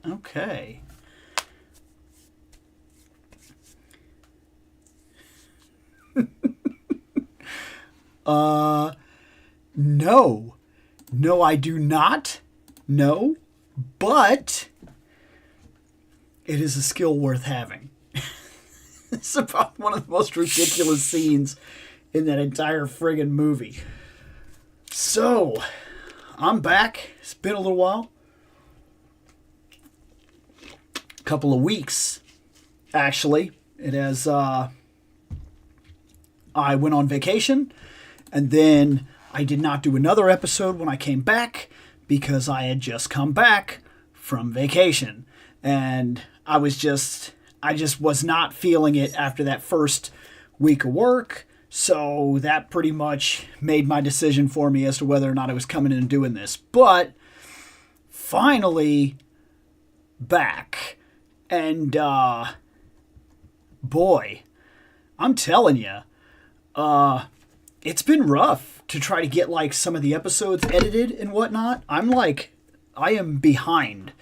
Okay. No. No, I do not. No. But it is a skill worth having. It's about one of the most ridiculous scenes in that entire friggin' movie. So, I'm back. It's been a little while. Couple of weeks, actually. It has, I went on vacation, and then I did not do another episode when I came back because I had just come back from vacation. And I just was not feeling it after that first week of work. So that pretty much made my decision for me as to whether or not I was coming in and doing this. But finally back. And boy, I'm telling you, it's been rough to try to get like some of the episodes edited and whatnot. I am behind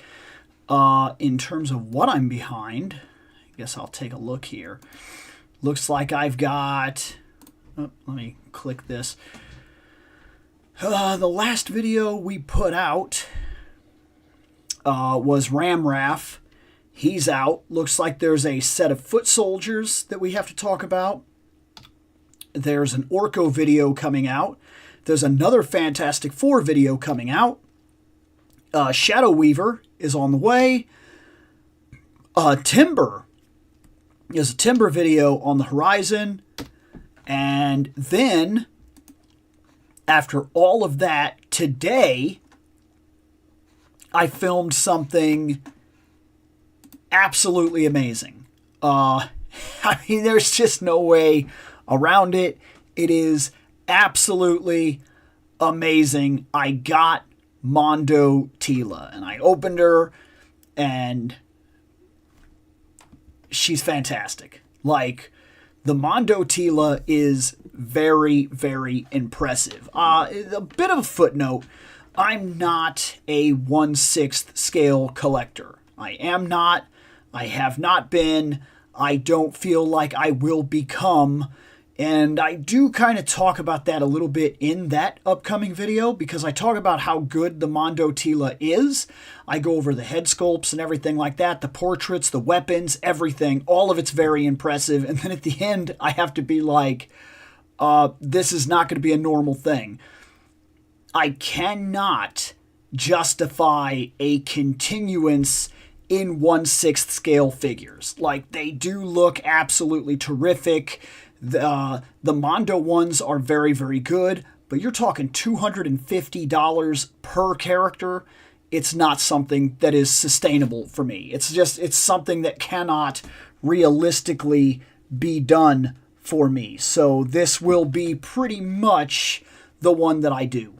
in terms of what I'm behind. I guess I'll take a look here. Looks like I've got... Oh, let me click this. The last video we put out was Ramraff. He's out. Looks like there's a set of foot soldiers that we have to talk about. There's an Orko video coming out. There's another Fantastic Four video coming out. Shadow Weaver is on the way. Timber. There's a Timber video on the horizon. And then, after all of that, today, I filmed something absolutely amazing. I mean, there's just no way around it. It is absolutely amazing. I got Mondo Tila, and I opened her, and she's fantastic. Like, the Mondo Tila is very, very impressive. A bit of a footnote, I'm not a 1/6 scale collector. I am not. I have not been. I don't feel like I will become. And I do kind of talk about that a little bit in that upcoming video because I talk about how good the Mondo Tila is. I go over the head sculpts and everything like that, the portraits, the weapons, everything. All of it's very impressive. And then at the end, I have to be like, this is not going to be a normal thing. I cannot justify a continuance in 1/6 scale figures. Like, they do look absolutely terrific. The Mondo ones are very, very good, but you're talking $250 per character. It's not something that is sustainable for me. It's something that cannot realistically be done for me. So this will be pretty much the one that I do.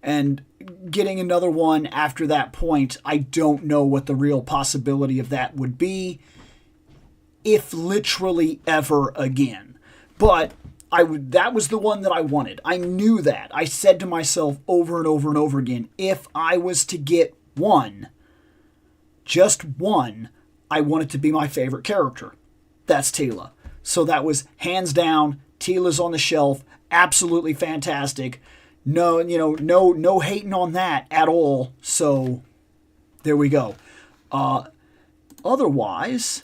And getting another one after that point, I don't know what the real possibility of that would be, if literally ever again. But that was the one that I wanted. I knew that. I said to myself over and over and over again, if I was to get one, just one, I want it to be my favorite character. That's Tila. So that was hands down, Tila's on the shelf, absolutely fantastic. No, no hating on that at all. So there we go. Otherwise,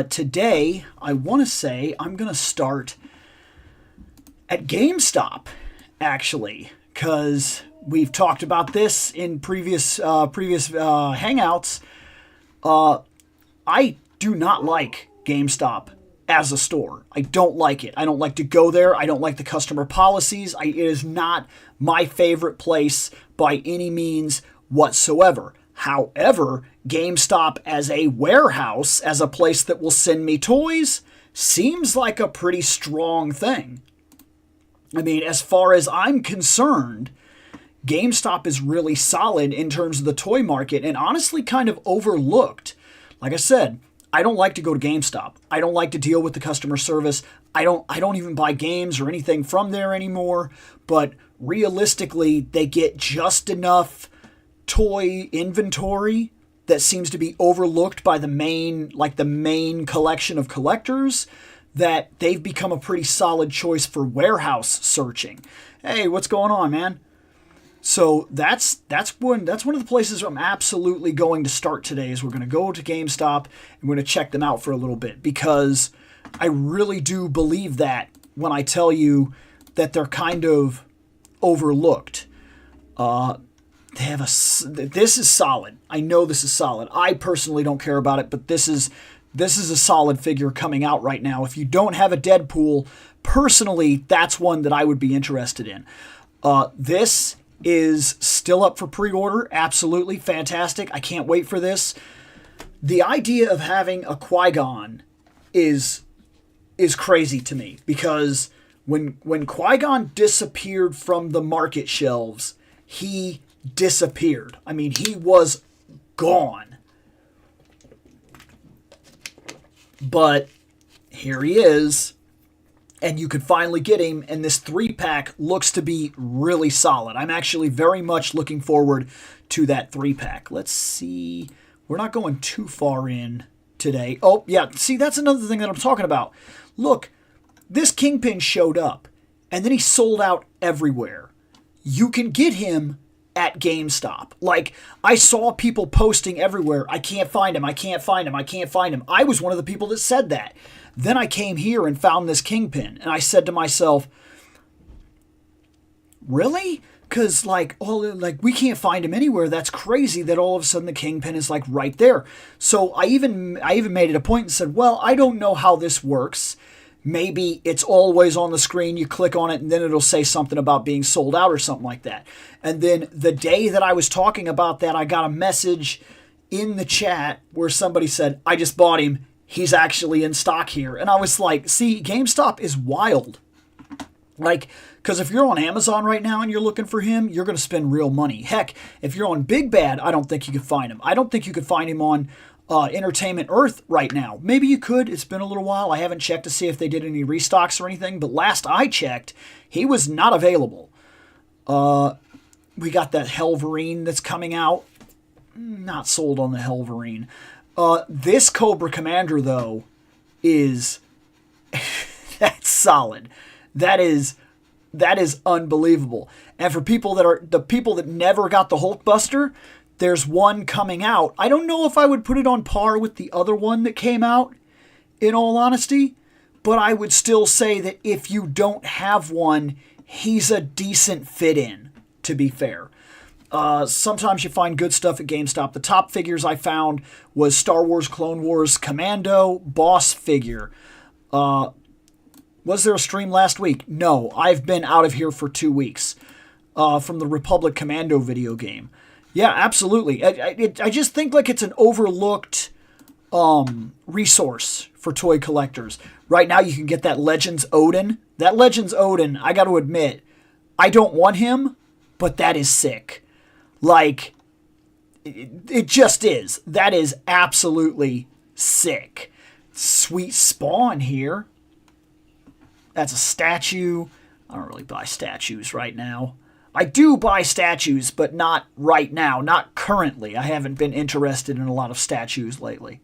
today, I want to say I'm going to start at GameStop, actually, because we've talked about this in previous Hangouts. I do not like GameStop as a store. I don't like it. I don't like to go there. I don't like the customer policies. It is not my favorite place by any means whatsoever. However, GameStop as a warehouse, as a place that will send me toys, seems like a pretty strong thing. I mean, as far as I'm concerned, GameStop is really solid in terms of the toy market and honestly kind of overlooked. Like I said, I don't like to go to GameStop. I don't like to deal with the customer service. I don't even buy games or anything from there anymore, but realistically, they get just enough toy inventory that seems to be overlooked by the main collection of collectors, that they've become a pretty solid choice for warehouse searching. Hey, what's going on, man? So that's one of the places I'm absolutely going to start today. Is we're going to go to GameStop and we're going to check them out for a little bit, because I really do believe that when I tell you that they're kind of overlooked. This is solid. I know this is solid. I personally don't care about it, but this is a solid figure coming out right now. If you don't have a Deadpool, personally, that's one that I would be interested in. This is still up for pre-order. Absolutely fantastic. I can't wait for this. The idea of having a Qui-Gon is crazy to me, because when Qui-Gon disappeared from the market shelves, he disappeared. I mean, he was gone. But here he is, and you could finally get him, and this 3-pack looks to be really solid. I'm actually very much looking forward to that 3-pack. Let's see. We're not going too far in today. Oh, yeah, see, that's another thing that I'm talking about. Look, this Kingpin showed up, and then he sold out everywhere. You can get him at GameStop. Like, I saw people posting everywhere, I can't find him, I can't find him, I can't find him. I was one of the people that said that. Then I came here and found this Kingpin, and I said to myself, really? Because, we can't find him anywhere. That's crazy that all of a sudden the Kingpin is, right there. So I even made it a point and said, well, I don't know how this works. Maybe it's always on the screen, you click on it, and then it'll say something about being sold out or something like that. And then the day that I was talking about that, I got a message in the chat where somebody said, I just bought him. He's actually in stock here. And I was like, see, GameStop is wild. Because if you're on Amazon right now and you're looking for him, you're going to spend real money. Heck, if you're on Big Bad, I don't think you could find him. I don't think you could find him on Entertainment Earth right now. Maybe you could. It's been a little while. I haven't checked to see if they did any restocks or anything, but last I checked, he was not available. We got that Helverine that's coming out. Not sold on the Helverine. This Cobra Commander, though, is that's solid. That is unbelievable. And for people that never got the Hulkbuster, there's one coming out. I don't know if I would put it on par with the other one that came out, in all honesty, but I would still say that if you don't have one, he's a decent fit-in, to be fair. Sometimes you find good stuff at GameStop. The top figures I found was Star Wars Clone Wars Commando boss figure. Was there a stream last week? No, I've been out of here for 2 weeks from the Republic Commando video game. Yeah, absolutely. I just think it's an overlooked resource for toy collectors. Right now you can get that Legends Odin. That Legends Odin, I got to admit, I don't want him, but that is sick. It just is. That is absolutely sick. Sweet Spawn here. That's a statue. I don't really buy statues right now. I do buy statues, but not right now. Not currently. I haven't been interested in a lot of statues lately.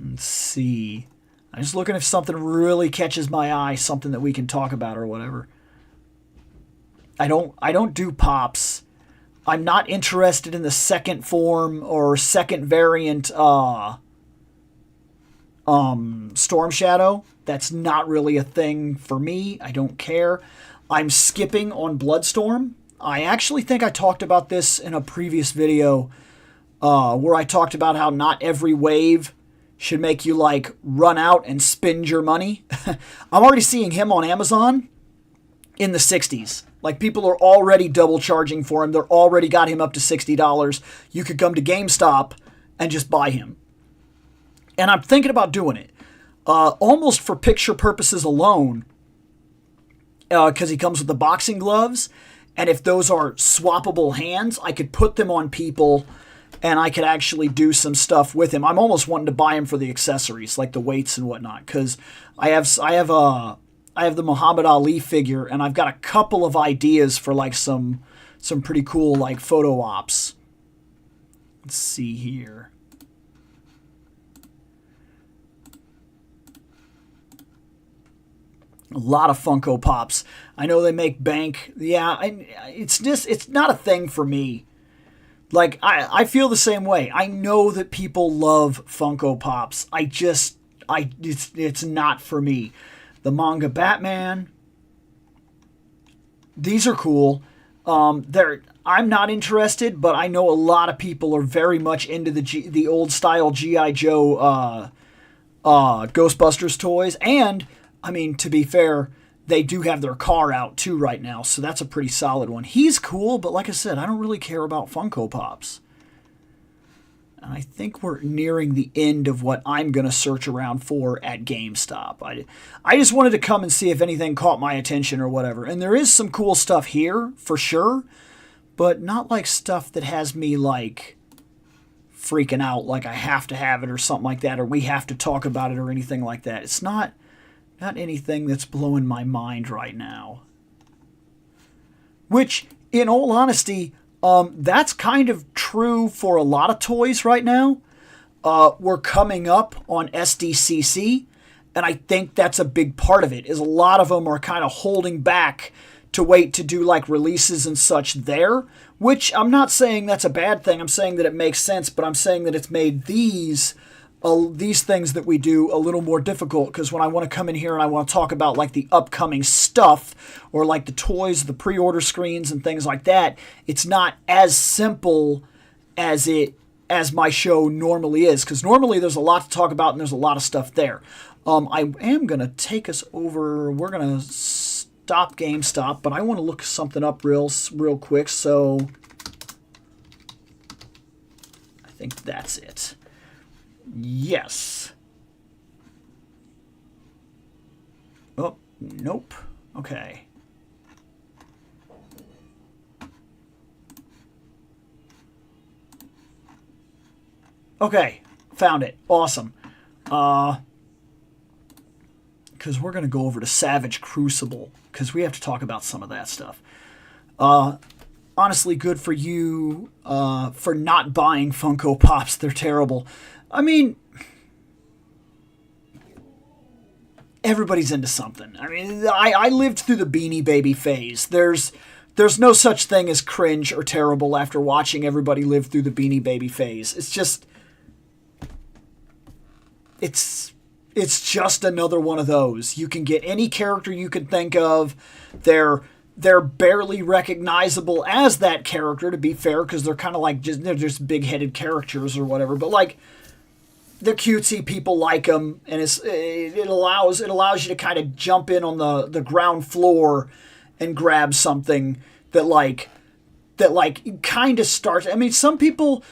Let's see. I'm just looking if something really catches my eye, something that we can talk about or whatever. I don't do pops. I'm not interested in the second form or second variant Storm Shadow. That's not really a thing for me. I don't care. I'm skipping on Bloodstorm. I actually think I talked about this in a previous video where I talked about how not every wave should make you run out and spend your money. I'm already seeing him on Amazon in the 60s. People are already double charging for him. They're already got him up to $60. You could come to GameStop and just buy him. And I'm thinking about doing it. Almost for picture purposes alone. Because he comes with the boxing gloves. And if those are swappable hands, I could put them on people and I could actually do some stuff with him. I'm almost wanting to buy him for the accessories, like the weights and whatnot. Because I have the Muhammad Ali figure, and I've got a couple of ideas for some some pretty cool like photo ops. Let's see here. A lot of Funko Pops. I know they make bank. Yeah, it's not a thing for me. Like, I feel the same way. I know that people love Funko Pops. It's not for me. The manga Batman, these are cool. I'm not interested, but I know a lot of people are very much into the old style G.I. Joe Ghostbusters toys. And, I mean, to be fair, they do have their car out too right now, so that's a pretty solid one. He's cool, but like I said, I don't really care about Funko Pops. And I think we're nearing the end of what I'm going to search around for at GameStop. I just wanted to come and see if anything caught my attention or whatever. And there is some cool stuff here, for sure, but not like stuff that has me like freaking out like I have to have it or something like that, or we have to talk about it or anything like that. It's not anything that's blowing my mind right now. Which, in all honesty, that's kind of true for a lot of toys right now. We're coming up on SDCC, and I think that's a big part of it, is a lot of them are kind of holding back to wait to do like releases and such there, which I'm not saying that's a bad thing. I'm saying that it makes sense, but I'm saying that it's made these things that we do a little more difficult, because when I want to come in here and I want to talk about like the upcoming stuff or like the toys, the pre-order screens and things like that, it's not as simple as my show normally is, because normally there's a lot to talk about and there's a lot of stuff there. I am going to take us over. We're going to stop GameStop, but I want to look something up real quick, so I think that's it. Yes. Oh, nope. Okay. Okay, found it. Awesome. Because we're going to go over to Savage Crucible, because we have to talk about some of that stuff. Honestly, good for you for not buying Funko Pops. They're terrible. I mean, everybody's into something. I mean, I lived through the Beanie Baby phase. There's no such thing as cringe or terrible after watching everybody live through the Beanie Baby phase. It's just, it's just another one of those. You can get any character you can think of. They're barely recognizable as that character, to be fair, because they're kind of like they're just big-headed characters or whatever. But like, they're cutesy, people like them, and it allows you to kind of jump in on the ground floor and grab something that kind of starts. I mean, some people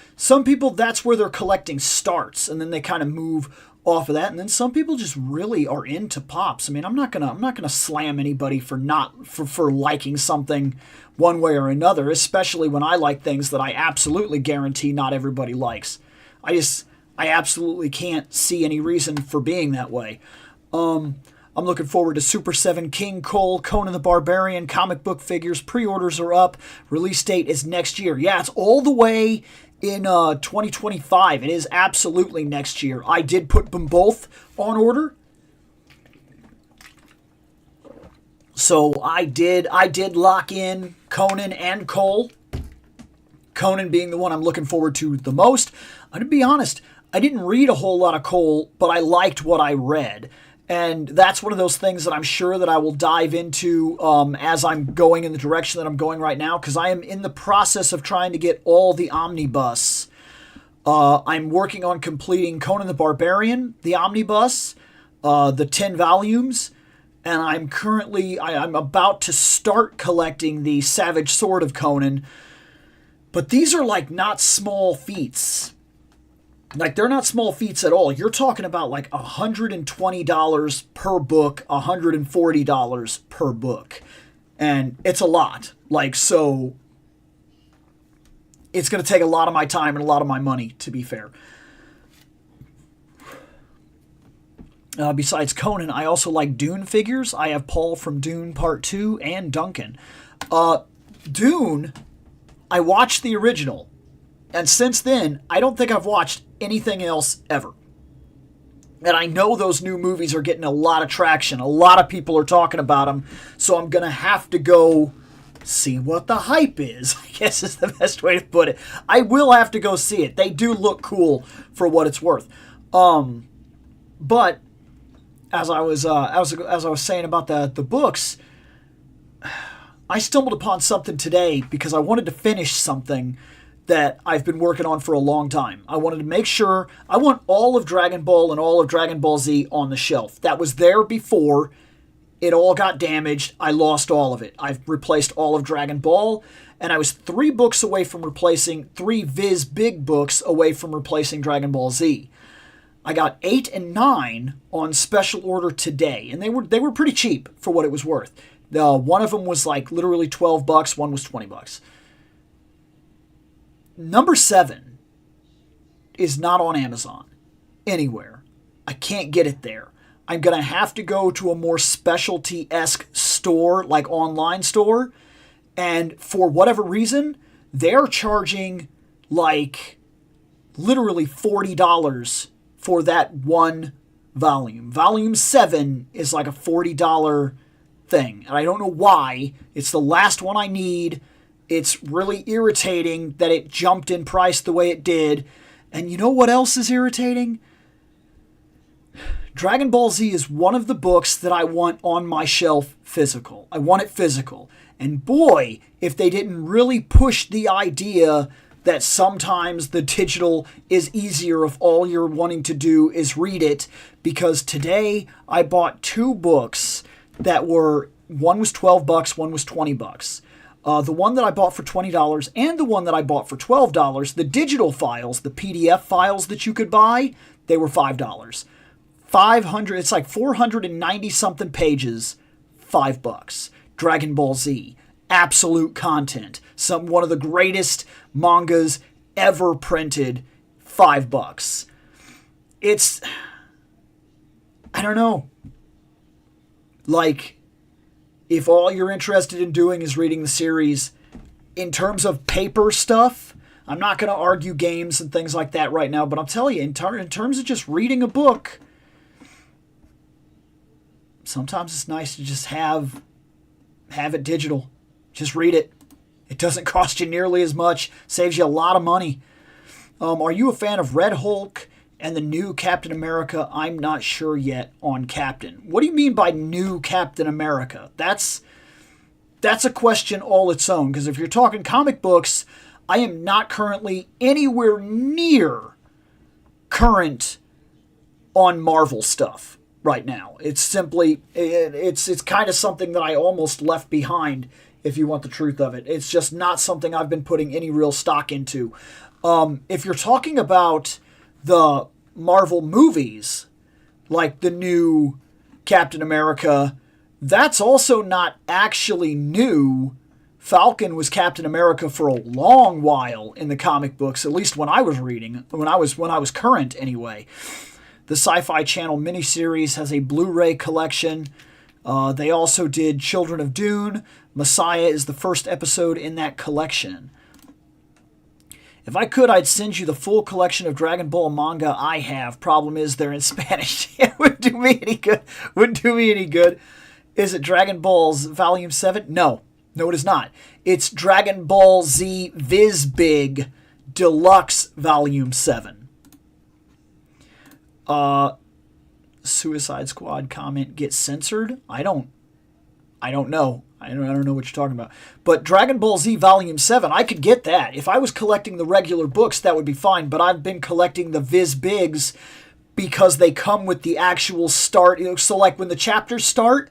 that's where their collecting starts, and then they kind of move off of that, and then some people just really are into Pops. I mean, I'm not gonna slam anybody for liking something one way or another, especially when I like things that I absolutely guarantee not everybody likes. I absolutely can't see any reason for being that way. I'm looking forward to Super 7 King Cole, Conan the Barbarian, comic book figures. Pre-orders are up. Release date is next year. Yeah, it's all the way in 2025. It is absolutely next year. I did put them both on order. So I did lock in Conan and Cole. Conan being the one I'm looking forward to the most. I'm going to be honest, I didn't read a whole lot of Cole, but I liked what I read. And that's one of those things that I'm sure that I will dive into as I'm going in the direction that I'm going right now, because I am in the process of trying to get all the omnibus. I'm working on completing Conan the Barbarian, the omnibus, the 10 volumes, and I'm about to start collecting the Savage Sword of Conan. But these are like not small feats. Like, they're not small feats at all. You're talking about like $120 per book, $140 per book. And it's a lot. Like, so it's going to take a lot of my time and a lot of my money, to be fair. Besides Conan, I also like Dune figures. I have Paul from Dune Part 2 and Duncan. Dune I watched the original, and since then, I don't think I've watched anything else ever. And I know those new movies are getting a lot of traction. A lot of people are talking about them, so I'm going to have to go see what the hype is, I guess is the best way to put it. I will have to go see it. They do look cool for what it's worth. But as I was saying about the books, I stumbled upon something today because I wanted to finish something that I've been working on for a long time. I wanted to make sure I want all of Dragon Ball and all of Dragon Ball Z on the shelf. That was there before. It all got damaged. I lost all of it. I've replaced all of Dragon Ball, and I was 3 books away from replacing 3 Viz Big books away from replacing Dragon Ball Z. I got 8 and 9 on special order today, and they were pretty cheap for what it was worth. One of them was like literally $12, one was $20. Number 7 is not on Amazon anywhere. I can't get it there. I'm going to have to go to a more specialty-esque store, like online store, and for whatever reason, they're charging like literally $40 for that one volume. Volume 7 is like a $40 thing, and I don't know why. It's the last one I need. It's really irritating that it jumped in price the way it did. And you know what else is irritating? Dragon Ball Z is one of the books that I want on my shelf physical. I want it physical. And boy, if they didn't really push the idea that sometimes the digital is easier if all you're wanting to do is read it. Because today I bought 2 books that were, one was $12, one was $20. The one that I bought for $20 and the one that I bought for $12, the digital files, the PDF files that you could buy, they were $5. 500, it's like 490 something pages, $5. Dragon Ball Z, absolute content. One of the greatest mangas ever printed, $5. It's, I don't know. Like, if all you're interested in doing is reading the series, in terms of paper stuff, I'm not going to argue games and things like that right now, but I'll tell you, in terms of just reading a book, sometimes it's nice to just have it digital. Just read it. It doesn't cost you nearly as much. Saves you a lot of money. Are you a fan of Red Hulk and the new Captain America? I'm not sure yet on Captain. What do you mean by new Captain America? That's a question all its own. Because if you're talking comic books, I am not currently anywhere near current on Marvel stuff right now. It's simply, it's kind of something that I almost left behind, if you want the truth of it. It's just not something I've been putting any real stock into. If you're talking about the Marvel movies, like the new Captain America, that's also not actually new. Falcon was Captain America for a long while in the comic books, at least when I was reading, when I was current anyway. The Sci-Fi Channel miniseries has a Blu-ray collection. They also did Children of Dune. Messiah is the first episode in that collection. If I could, I'd send you the full collection of Dragon Ball manga I have. Problem is, they're in Spanish. It wouldn't do me any good. Wouldn't do me any good. Is it Dragon Balls Volume 7? No. No, it is not. It's Dragon Ball Z Viz Big Deluxe Volume 7. Suicide Squad comment gets censored? I don't know. I don't know what you're talking about. But Dragon Ball Z Volume 7, I could get that. If I was collecting the regular books, that would be fine. But I've been collecting the Viz Bigs because they come with the actual start. So like when the chapters start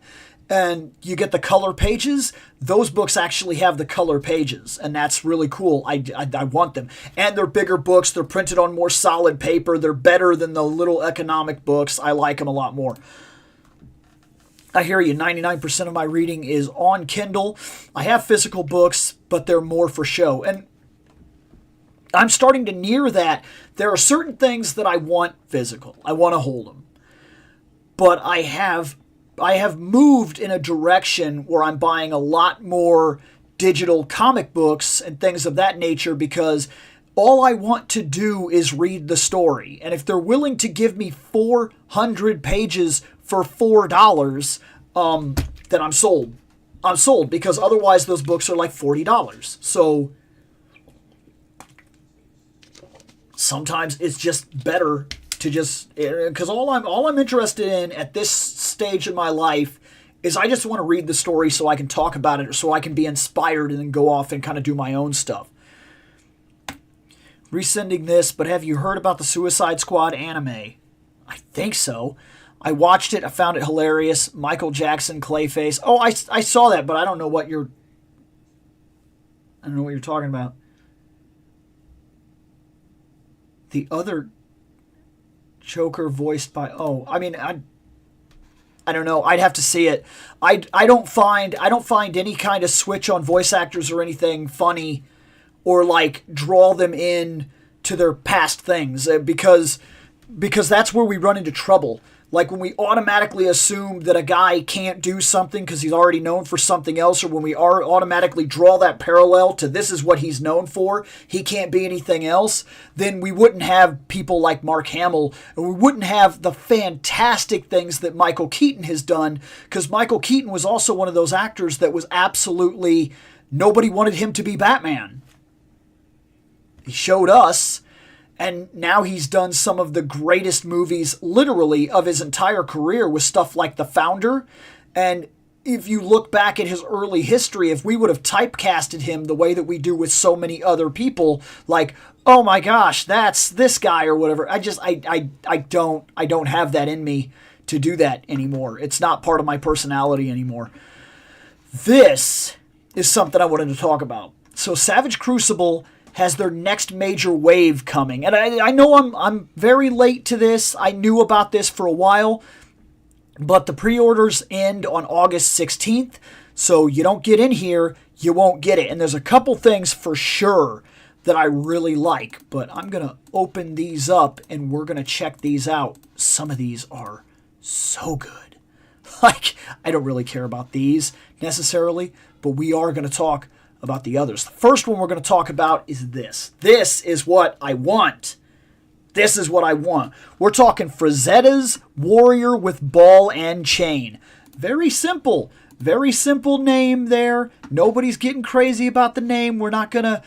and you get the color pages, those books actually have the color pages. And that's really cool. I want them. And they're bigger books. They're printed on more solid paper. They're better than the little economic books. I like them a lot more. I hear you. 99% of my reading is on Kindle. I have physical books, but they're more for show. And I'm starting to near that. There are certain things that I want physical. I want to hold them. But I have moved in a direction where I'm buying a lot more digital comic books and things of that nature, because all I want to do is read the story. And if they're willing to give me 400 pages for $4, then I'm sold. I'm sold, because otherwise those books are like $40. So sometimes it's just better to just, because all I'm interested in at this stage in my life is I just want to read the story so I can talk about it, or so I can be inspired and then go off and kind of do my own stuff. Resending this, but have you heard about the Suicide Squad anime? I think so. I watched it. I found it hilarious. Michael Jackson, Clayface. Oh, I saw that, but I don't know what you're talking about. The other Joker voiced by, I don't know. I'd have to see it. I don't find any kind of switch on voice actors or anything funny, or like draw them in to their past things, because that's where we run into trouble. Like when we automatically assume that a guy can't do something because he's already known for something else, or when we automatically draw that parallel to this is what he's known for, he can't be anything else, then we wouldn't have people like Mark Hamill, and we wouldn't have the fantastic things that Michael Keaton has done, because Michael Keaton was also one of those actors that was absolutely, nobody wanted him to be Batman. He showed us, and now he's done some of the greatest movies, literally, of his entire career, with stuff like The Founder. And if you look back at his early history, if we would have typecasted him the way that we do with so many other people, like, oh my gosh, that's this guy or whatever, I don't have that in me to do that anymore. It's not part of my personality anymore. This is something I wanted to talk about. So Savage Crucible has their next major wave coming. And I know I'm very late to this. I knew about this for a while, but the pre-orders end on August 16th. So you don't get in here, you won't get it. And there's a couple things for sure that I really like, but I'm going to open these up and we're going to check these out. Some of these are so good. Like, I don't really care about these necessarily, but we are going to talk about the others. The first one we're going to talk about is this. This is what I want. This is what I want. We're talking Frazetta's Warrior with Ball and Chain. Very simple. Very simple name there. Nobody's getting crazy about the name. We're not gonna,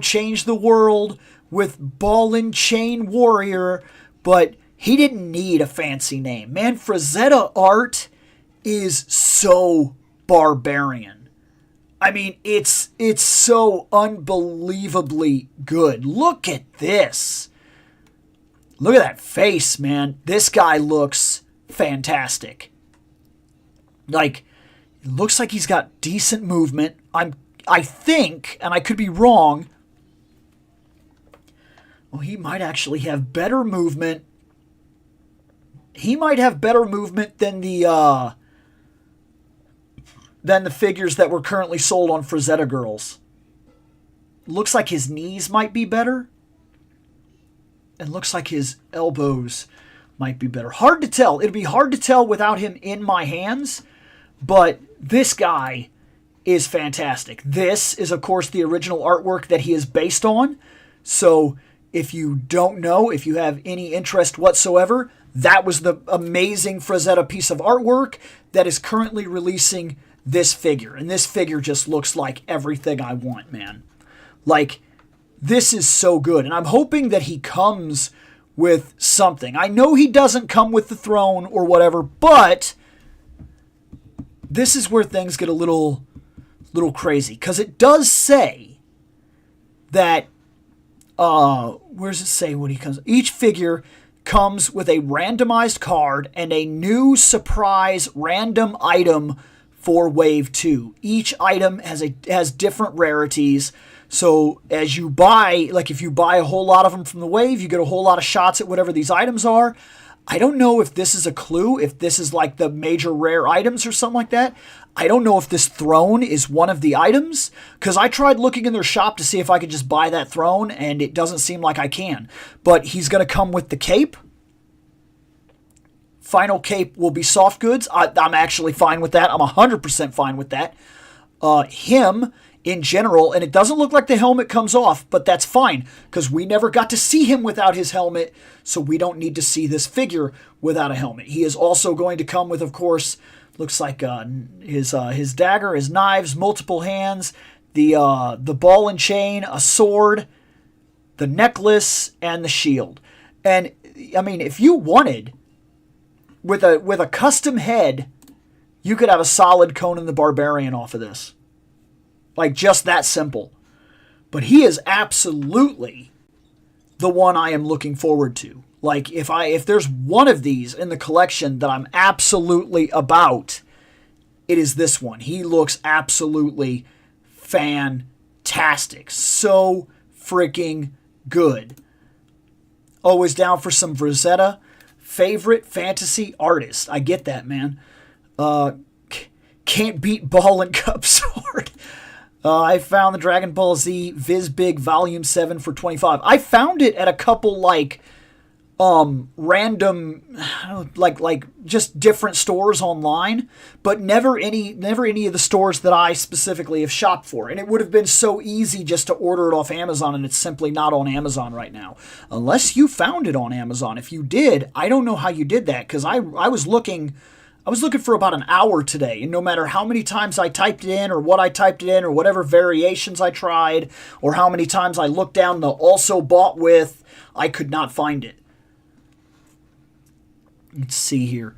change the world with Ball and Chain Warrior, but he didn't need a fancy name. Man, Frazetta art is so barbarian. I mean, it's so unbelievably good. Look at this. Look at that face, man. This guy looks fantastic. Like, it looks like he's got decent movement. I think, and I could be wrong, well, he might actually have better movement. He might have better movement than the figures that were currently sold on Frazetta Girls. Looks like his knees might be better. And looks like his elbows might be better. Hard to tell. It'd be hard to tell without him in my hands. But this guy is fantastic. This is, of course, the original artwork that he is based on. So if you don't know, if you have any interest whatsoever, that was the amazing Frazetta piece of artwork that is currently releasing this figure. And this figure just looks like everything I want, man. Like, this is so good. And I'm hoping that he comes with something. I know he doesn't come with the throne or whatever, but this is where things get a little crazy. Because it does say that, where does it say when he comes? Each figure comes with a randomized card and a new surprise random item for Wave 2. Each item has different rarities. So as you buy, like if you buy a whole lot of them from the Wave, you get a whole lot of shots at whatever these items are. I don't know if this is a clue, if this is like the major rare items or something like that. I don't know if this throne is one of the items, because I tried looking in their shop to see if I could just buy that throne, and it doesn't seem like I can. But he's going to come with the cape. Final cape will be soft goods. I'm actually fine with that. I'm 100% fine with that. him in general, and it doesn't look like the helmet comes off, but that's fine, because we never got to see him without his helmet, so we don't need to see this figure without a helmet. He is also going to come with, of course, looks like his dagger, his knives, multiple hands, the ball and chain, a sword, the necklace, and the shield. And, I mean, if you wanted, with a custom head, you could have a solid Conan the Barbarian off of this. Like, just that simple. But he is absolutely the one I am looking forward to. Like, if there's one of these in the collection that I'm absolutely about, it is this one. He looks absolutely fantastic. So freaking good. Always down for some Frazetta. Favorite fantasy artist. I get that, man. Can't beat Ball and Cup Sword. I found the Dragon Ball Z Viz-Big Volume 7 for $25. I found it at a couple, like, random, like just different stores online, but never any of the stores that I specifically have shopped for. And it would have been so easy just to order it off Amazon, and it's simply not on Amazon right now. Unless you found it on Amazon. If you did, I don't know how you did that, because I was looking for about an hour today, and no matter how many times I typed it in, or what I typed it in, or whatever variations I tried, or how many times I looked down the also bought with, I could not find it. Let's see here.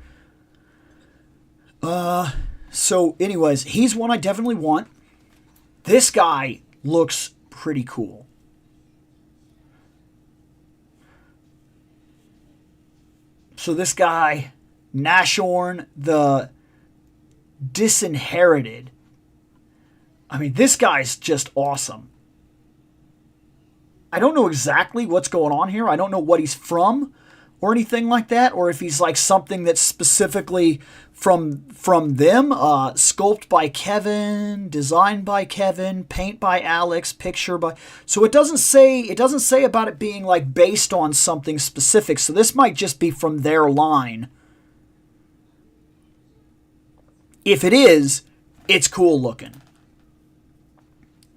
So anyways, he's one I definitely want. This guy looks pretty cool. So this guy, Nashorn the Disinherited. I mean, this guy's just awesome. I don't know exactly what's going on here. I don't know what he's from or anything like that, or if he's like something that's specifically from them. Sculpt by Kevin, designed by Kevin, paint by Alex, picture by... So it doesn't say about it being like based on something specific. So this might just be from their line. If it is, it's cool looking.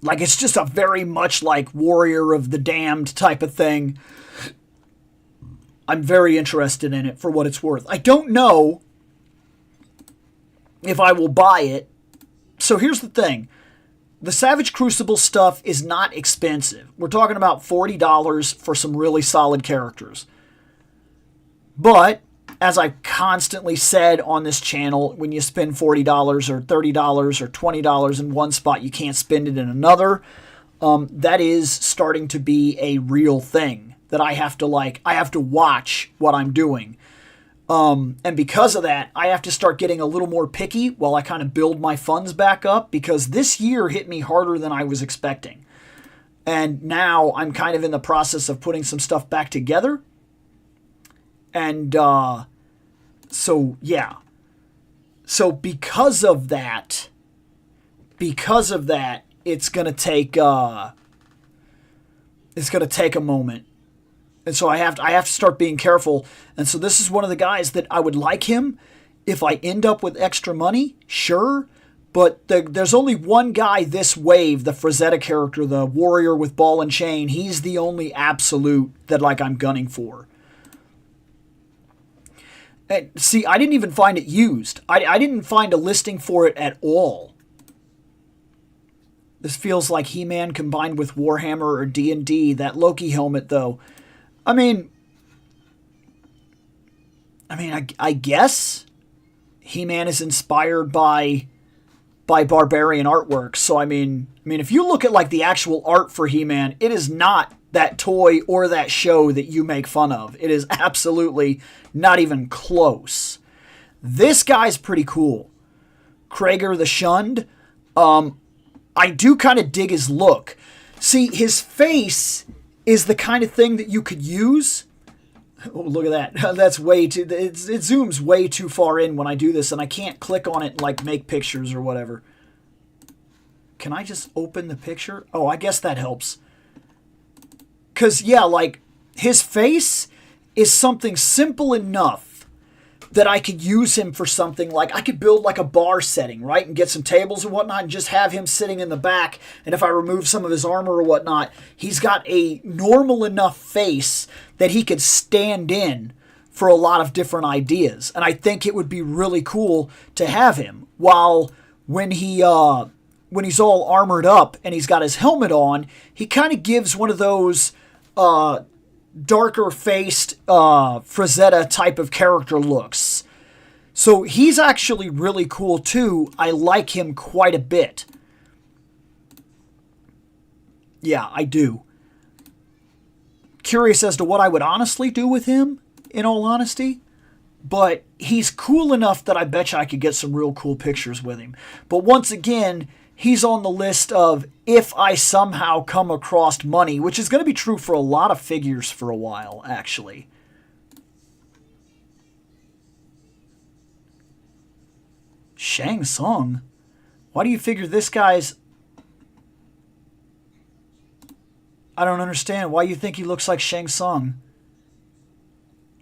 Like, it's just a very much like Warrior of the Damned type of thing. I'm very interested in it for what it's worth. I don't know if I will buy it. So here's the thing. The Savage Crucible stuff is not expensive. We're talking about $40 for some really solid characters. But, as I've constantly said on this channel, when you spend $40 or $30 or $20 in one spot, you can't spend it in another. That is starting to be a real thing that I have to watch what I'm doing. And because of that, I have to start getting a little more picky while I kind of build my funds back up, because this year hit me harder than I was expecting. And now I'm kind of in the process of putting some stuff back together. And so, yeah. So because of that, it's going to take a moment. And so I have to start being careful. And so this is one of the guys that I would like him if I end up with extra money, sure. But there's only one guy this wave, the Frazetta character, the warrior with ball and chain. He's the only absolute that like I'm gunning for. And see, I didn't even find it used. I didn't find a listing for it at all. This feels like He-Man combined with Warhammer or D&D. That Loki helmet, though. I mean, I guess He-Man is inspired by barbarian artwork. So I mean, if you look at like the actual art for He-Man, it is not that toy or that show that you make fun of. It is absolutely not even close. This guy's pretty cool. Krager the Shunned. I do kind of dig his look. See, his face is the kind of thing that you could use. Oh, look at that. That's way too... It zooms way too far in when I do this, and I can't click on it and, like, make pictures or whatever. Can I just open the picture? Oh, I guess that helps. Because, yeah, like, his face is something simple enough that I could use him for something like I could build like a bar setting, right? And get some tables and whatnot and just have him sitting in the back. And if I remove some of his armor or whatnot, he's got a normal enough face that he could stand in for a lot of different ideas. And I think it would be really cool to have him. While when he's all armored up and he's got his helmet on, he kind of gives one of those darker faced Frazetta type of character looks. So he's actually really cool too. I like him quite a bit. Yeah, I do. Curious as to what I would honestly do with him, in all honesty. But he's cool enough that I bet you I could get some real cool pictures with him. But once again, he's on the list of if I somehow come across money, which is going to be true for a lot of figures for a while, actually. Shang Tsung? Why do you figure this guy's... I don't understand. Why you think he looks like Shang Tsung?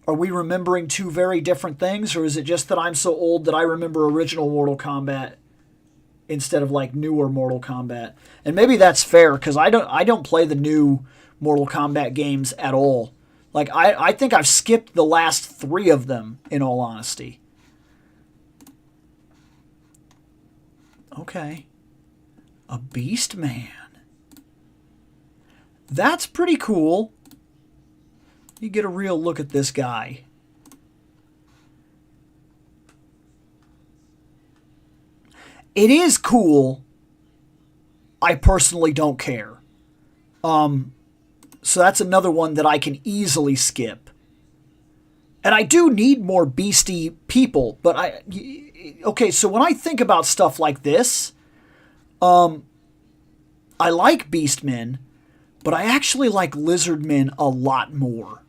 Are we remembering two very different things, or is it just that I'm so old that I remember original Mortal Kombat instead of like newer Mortal Kombat? And maybe that's fair, because I don't play the new Mortal Kombat games at all. Like I think I've skipped the last 3 of them, in all honesty. Okay. A Beast Man. That's pretty cool. You get a real look at this guy. It is cool. I personally don't care. So that's another one that I can easily skip. And I do need more beastie people, but okay, so when I think about stuff like this, I like Beastmen, but I actually like Lizardmen a lot more.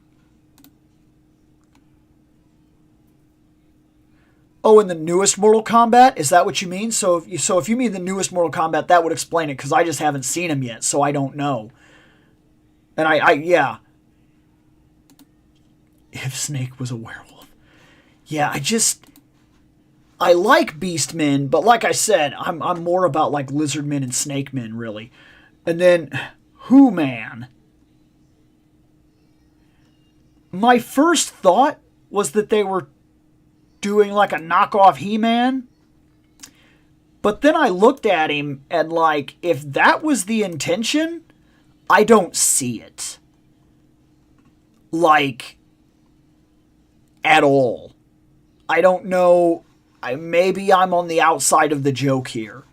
Oh, in the newest Mortal Kombat? Is that what you mean? So if you mean the newest Mortal Kombat, that would explain it, because I just haven't seen him yet, so I don't know. And yeah. If Snake was a werewolf. Yeah, I like Beastmen, but like I said, I'm more about like Lizardmen and Snakemen, really. And then Who-Man. My first thought was that they were doing like a knockoff He-Man. But then I looked at him and like, if that was the intention, I don't see it. Like, at all. I don't know. Maybe I'm on the outside of the joke here.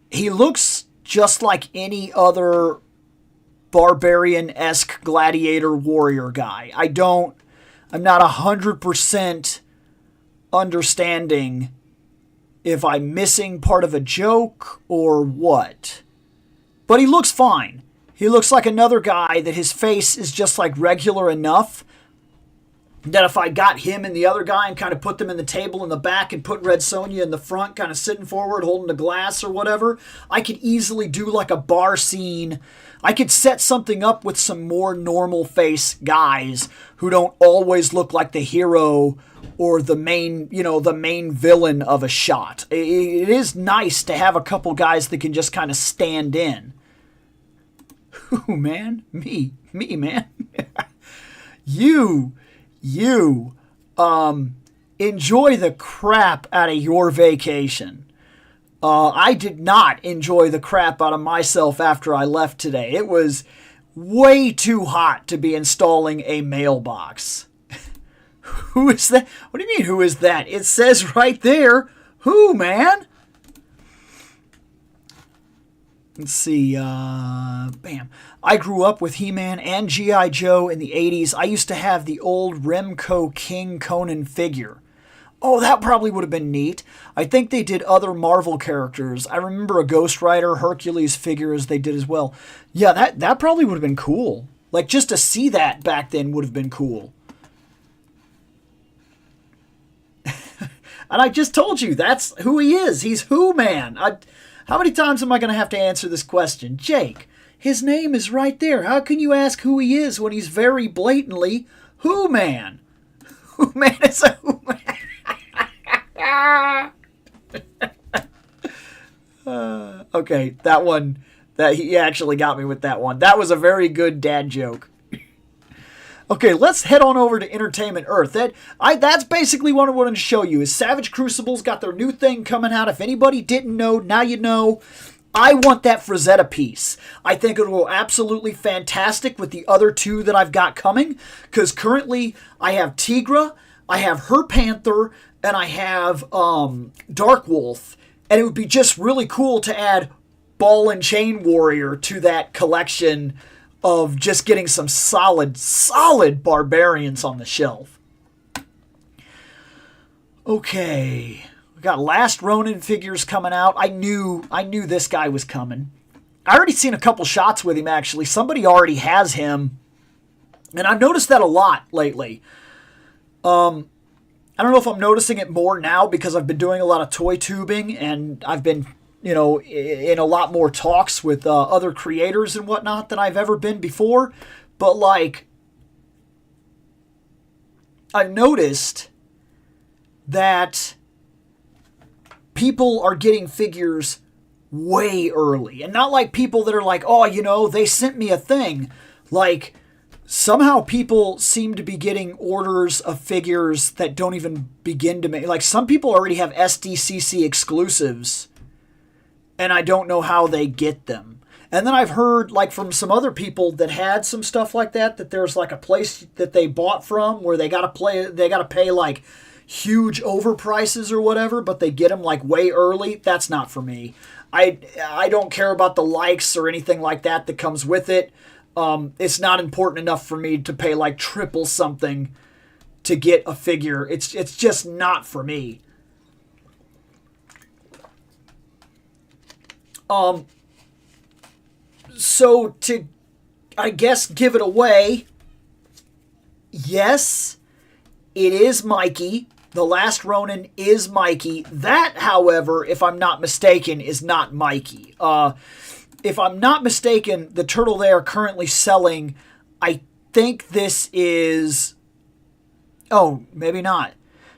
He looks just like any other barbarian-esque gladiator warrior guy. I'm not 100% understanding if I'm missing part of a joke or what. But he looks fine. He looks like another guy that his face is just like regular enough that if I got him and the other guy and kind of put them in the table in the back and put Red Sonja in the front, kind of sitting forward, holding the glass or whatever, I could easily do like a bar scene. I could set something up with some more normal face guys who don't always look like the hero or the main villain of a shot. It is nice to have a couple guys that can just kind of stand in. Ooh, man. Me, man. You enjoy the crap out of your vacation. I did not enjoy the crap out of myself after I left today. It was way too hot to be installing a mailbox. Who is that? What do you mean, who is that? It says right there, who, man? Let's see, bam. I grew up with He-Man and G.I. Joe in the 80s. I used to have the old Remco King Conan figure. Oh, that probably would have been neat. I think they did other Marvel characters. I remember a Ghost Rider, Hercules figure as they did as well. Yeah, that probably would have been cool. Like, just to see that back then would have been cool. And I just told you, that's who he is. He's Who-Man. How many times am I going to have to answer this question? Jake, his name is right there. How can you ask who he is when he's very blatantly Who-Man? Who-Man is a Who-Man. Okay, that one, that he actually got me with that one. That was a very good dad joke. Okay, let's head on over to Entertainment Earth. That's basically what I wanted to show you. Is Savage Crucibles got their new thing coming out. If anybody didn't know, now you know. I want that Frazetta piece. I think it will absolutely fantastic with the other two that I've got coming. Because currently I have Tigra, I have Her Panther, and I have Dark Wolf. And it would be just really cool to add Ball and Chain Warrior to that collection of just getting some solid barbarians on the shelf. Okay, we got Last Ronin figures coming out. I knew this guy was coming. I already seen a couple shots with him, actually. Somebody already has him, and I've noticed that a lot lately. I don't know if I'm noticing it more now because I've been doing a lot of toy tubing, and I've been in a lot more talks with other creators and whatnot than I've ever been before. But, like, I've noticed that people are getting figures way early. And not like people that are like, oh, they sent me a thing. Like, somehow people seem to be getting orders of figures that don't even begin to make... Like, some people already have SDCC exclusives, and I don't know how they get them. And then I've heard, like, from some other people that had some stuff like that there's, like, a place that they bought from where they gotta pay, like, huge overprices or whatever, but they get them, like, way early. That's not for me. I don't care about the likes or anything like that comes with it. It's not important enough for me to pay, like, triple something to get a figure. It's just not for me. So to, I guess, give it away, yes, it is Mikey. The Last Ronin is Mikey. That, however, if I'm not mistaken, is not Mikey. If I'm not mistaken, the turtle they are currently selling, I think this is... Oh, maybe not.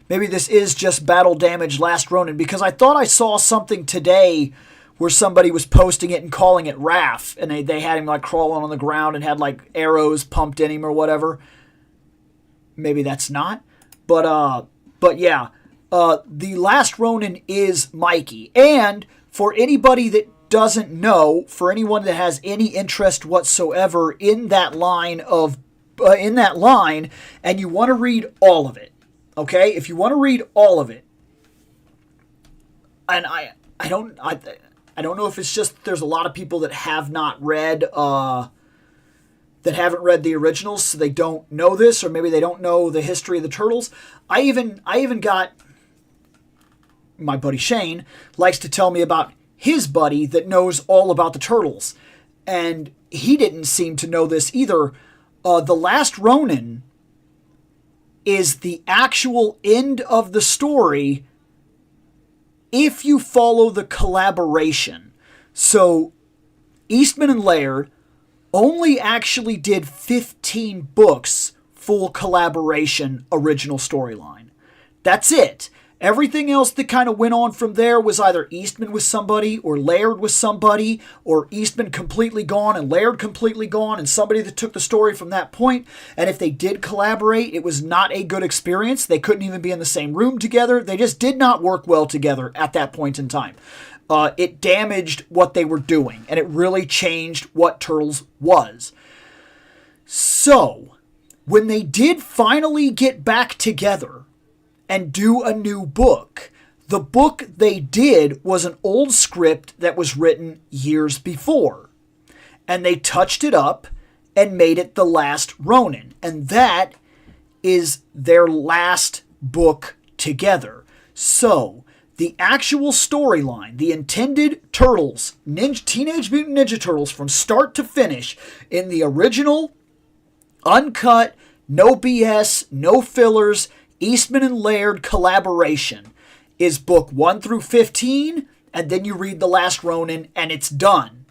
Maybe this is just Battle Damage Last Ronin, because I thought I saw something today where somebody was posting it and calling it Raph, and they had him, like, crawling on the ground and had, like, arrows pumped in him or whatever. Maybe that's not. But yeah, the Last Ronin is Mikey. And for anybody that doesn't know, for anyone that has any interest whatsoever in that line and you want to read all of it, okay? If you want to read all of it, and I don't know if it's just there's a lot of people that have not read that haven't read the originals, so they don't know this, or maybe they don't know the history of the Turtles. I even got, my buddy Shane likes to tell me about his buddy that knows all about the Turtles, and he didn't seem to know this either. The Last Ronin is the actual end of the story if you follow the collaboration. So Eastman and Laird only actually did 15 books, full collaboration, original storyline. That's it. Everything else that kind of went on from there was either Eastman with somebody, or Laird with somebody, or Eastman completely gone and Laird completely gone, and somebody that took the story from that point. And if they did collaborate, it was not a good experience. They couldn't even be in the same room together. They just did not work well together at that point in time. It damaged what they were doing, and it really changed what Turtles was. So, when they did finally get back together and do a new book, the book they did was an old script that was written years before. And they touched it up and made it The Last Ronin. And that is their last book together. So, the actual storyline, the intended Turtles, Teenage Mutant Ninja Turtles, from start to finish, in the original, uncut, no BS, no fillers, Eastman and Laird collaboration, is book 1 through 15, and then you read The Last Ronin, and it's done.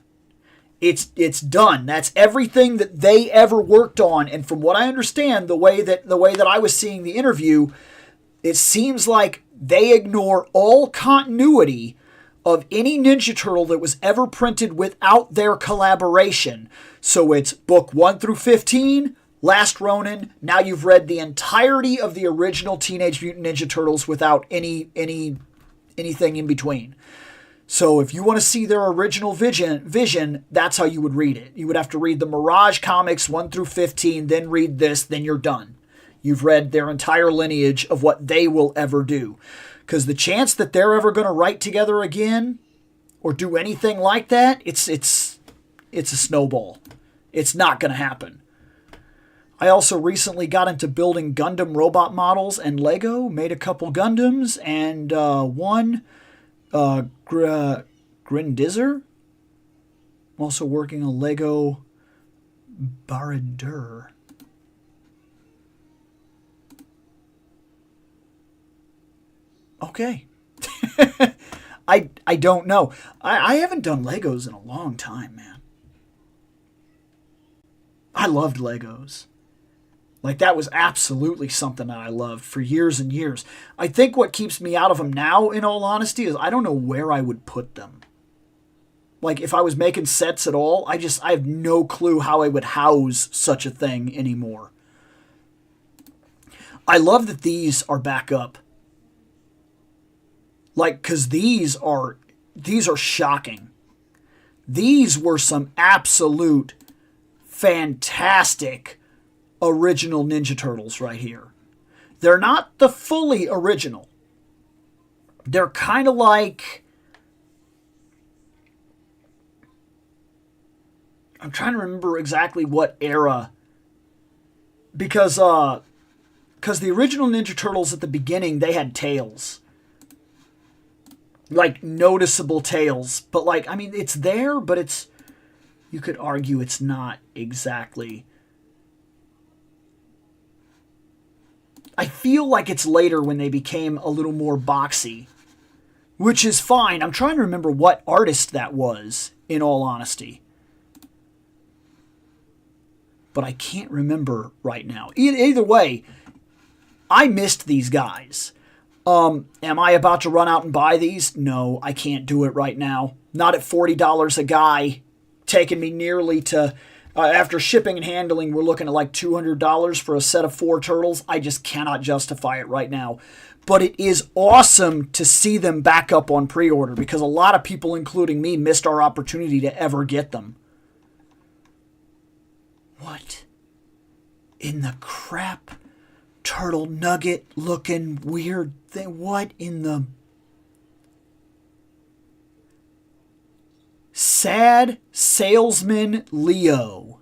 It's done. That's everything that they ever worked on, and from what I understand, the way that I was seeing the interview, it seems like they ignore all continuity of any Ninja Turtle that was ever printed without their collaboration. So it's book 1 through 15, Last Ronin. Now you've read the entirety of the original Teenage Mutant Ninja Turtles without anything in between. So if you want to see their original vision, that's how you would read it. You would have to read the Mirage comics 1 through 15, then read this, then you're done. You've read their entire lineage of what they will ever do. Because the chance that they're ever going to write together again or do anything like that, it's a snowball. It's not going to happen. I also recently got into building Gundam robot models and Lego, made a couple Gundams, and one Grindizer. I'm also working on Lego Baradur. Okay. I don't know. I haven't done Legos in a long time, man. I loved Legos. Like, that was absolutely something that I loved for years and years. I think what keeps me out of them now, in all honesty, is I don't know where I would put them. Like, if I was making sets at all, I have no clue how I would house such a thing anymore. I love that these are back up. Like, because these are shocking. These were some absolute fantastic original Ninja Turtles right here. They're not the fully original. They're kind of like... I'm trying to remember exactly what era. Because the original Ninja Turtles at the beginning, they had tails. Like, noticeable tails. But, like, I mean, it's there, but it's... You could argue it's not exactly... I feel like it's later when they became a little more boxy. Which is fine. I'm trying to remember what artist that was, in all honesty. But I can't remember right now. Either way, I missed these guys. Am I about to run out and buy these? No, I can't do it right now. Not at $40 a guy, taking me nearly to... after shipping and handling, we're looking at like $200 for a set of 4 turtles. I just cannot justify it right now. But it is awesome to see them back up on pre-order because a lot of people, including me, missed our opportunity to ever get them. What in the crap? Turtle nugget looking weird thing. What in the... Sad Salesman Leo.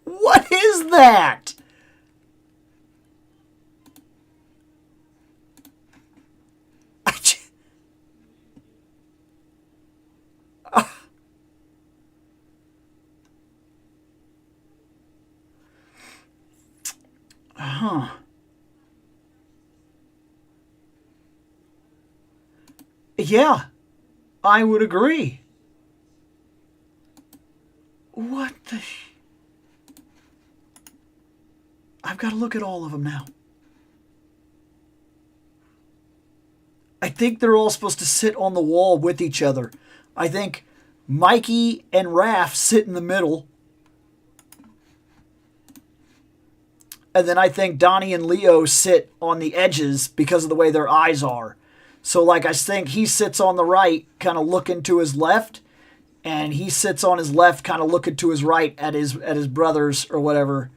What is that? Huh. Yeah, I would agree. What the... I've got to look at all of them now. I think they're all supposed to sit on the wall with each other. I think Mikey and Raph sit in the middle. And then I think Donnie and Leo sit on the edges because of the way their eyes are. So, like, I think he sits on the right, kind of looking to his left, and he sits on his left, kind of looking to his right at his brothers or whatever.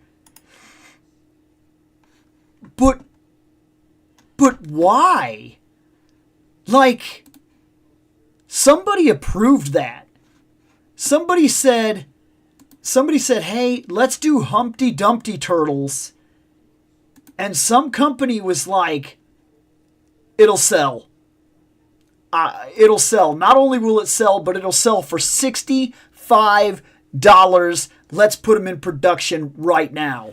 But why? Like, somebody approved that. Somebody said, hey, let's do Humpty Dumpty Turtles. And some company was like, it'll sell. It'll sell. Not only will it sell, but it'll sell for $65. Let's put them in production right now.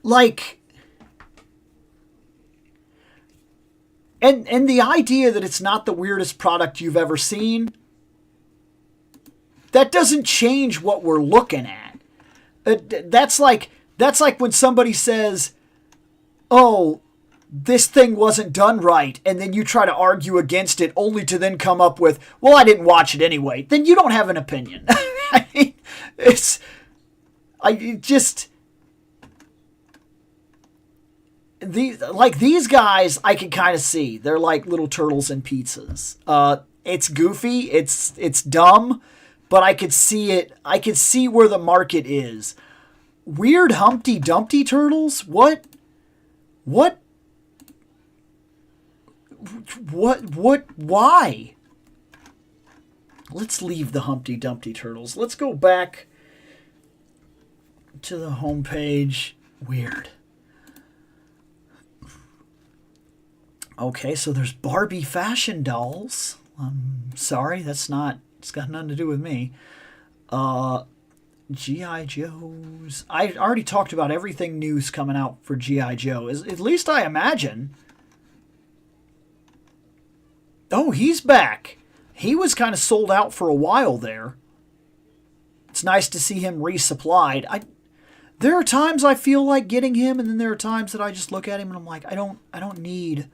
Like, And the idea that it's not the weirdest product you've ever seen, that doesn't change what we're looking at. That's like when somebody says, "Oh, this thing wasn't done right," and then you try to argue against it only to then come up with, "Well, I didn't watch it anyway." Then you don't have an opinion. I mean, these guys I can kind of see. They're like little turtles in pizzas. It's goofy, it's dumb, but I could see it. I could see where the market is. Weird Humpty Dumpty turtles? What? Why? Let's leave the Humpty Dumpty turtles. Let's go back to the homepage. Weird. Okay, so there's Barbie fashion dolls. I'm sorry, it's got nothing to do with me. G.I. Joes. I already talked about everything news coming out for G.I. Joe. At least I imagine. Oh, he's back. He was kind of sold out for a while there. It's nice to see him resupplied. There are times I feel like getting him, and then there are times that I just look at him and I'm like, I don't need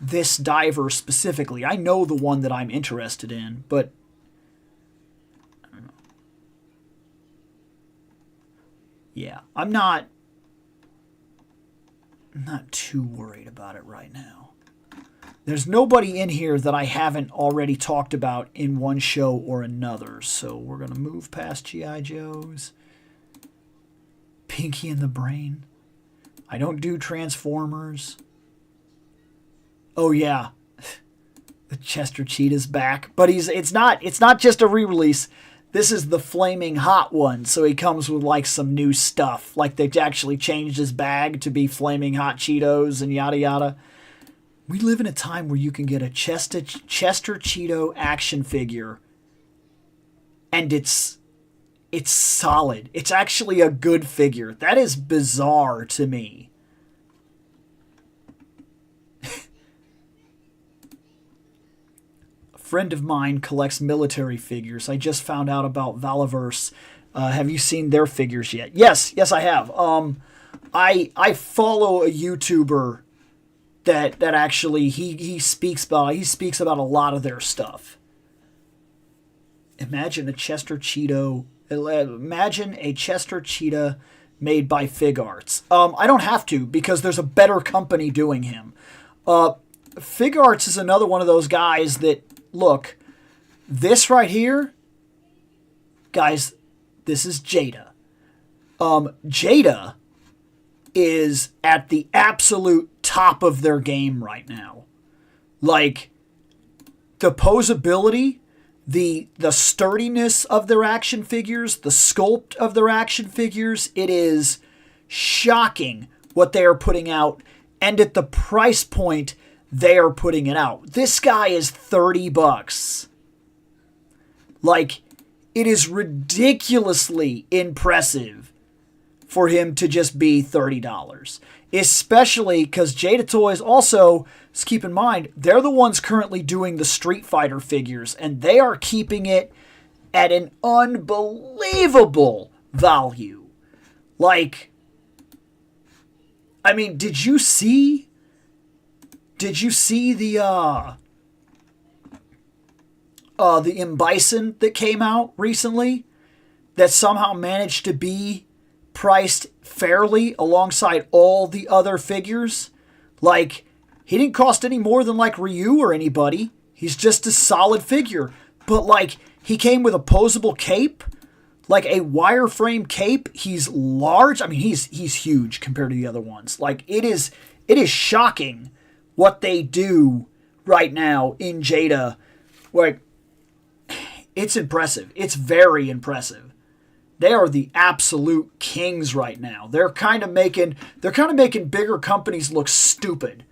this diver specifically. I know the one that I'm interested in, but I don't know. Yeah, I'm not too worried about it right now. There's nobody in here that I haven't already talked about in one show or another, so we're going to move past G.I. Joes. Pinky and the Brain. I don't do Transformers. Oh yeah, the Chester Cheetah's back, but it's not just a re-release. This is the flaming hot one, so he comes with like some new stuff. Like they've actually changed his bag to be flaming hot Cheetos and yada yada. We live in a time where you can get a Chester Cheeto action figure, and it's solid. It's actually a good figure. That is bizarre to me. Friend of mine collects military figures. I just found out about Valaverse. Have you seen their figures yet? Yes, I have. I follow a YouTuber that actually he speaks about a lot of their stuff. Imagine a Chester Cheetah made by Fig Arts. I don't have to because there's a better company doing him. Fig Arts is another one of those guys that, look, this right here, guys, this is Jada. Jada is at the absolute top of their game right now. Like, the posability, the sturdiness of their action figures, the sculpt of their action figures, it is shocking what they are putting out, and at the price point they are putting it out. This guy is $30. Like, it is ridiculously impressive for him to just be $30. Especially because Jada Toys also, just keep in mind, they're the ones currently doing the Street Fighter figures, and they are keeping it at an unbelievable value. Like, I mean, did you see the M. Bison that came out recently that somehow managed to be priced fairly alongside all the other figures? Like, he didn't cost any more than like Ryu or anybody. He's just a solid figure. But like, he came with a posable cape, like a wireframe cape. He's large. I mean, he's huge compared to the other ones. Like, it is shocking what they do right now in Jada. Like, it's impressive. It's very impressive. They are the absolute kings right now. They're kind of making bigger companies look stupid.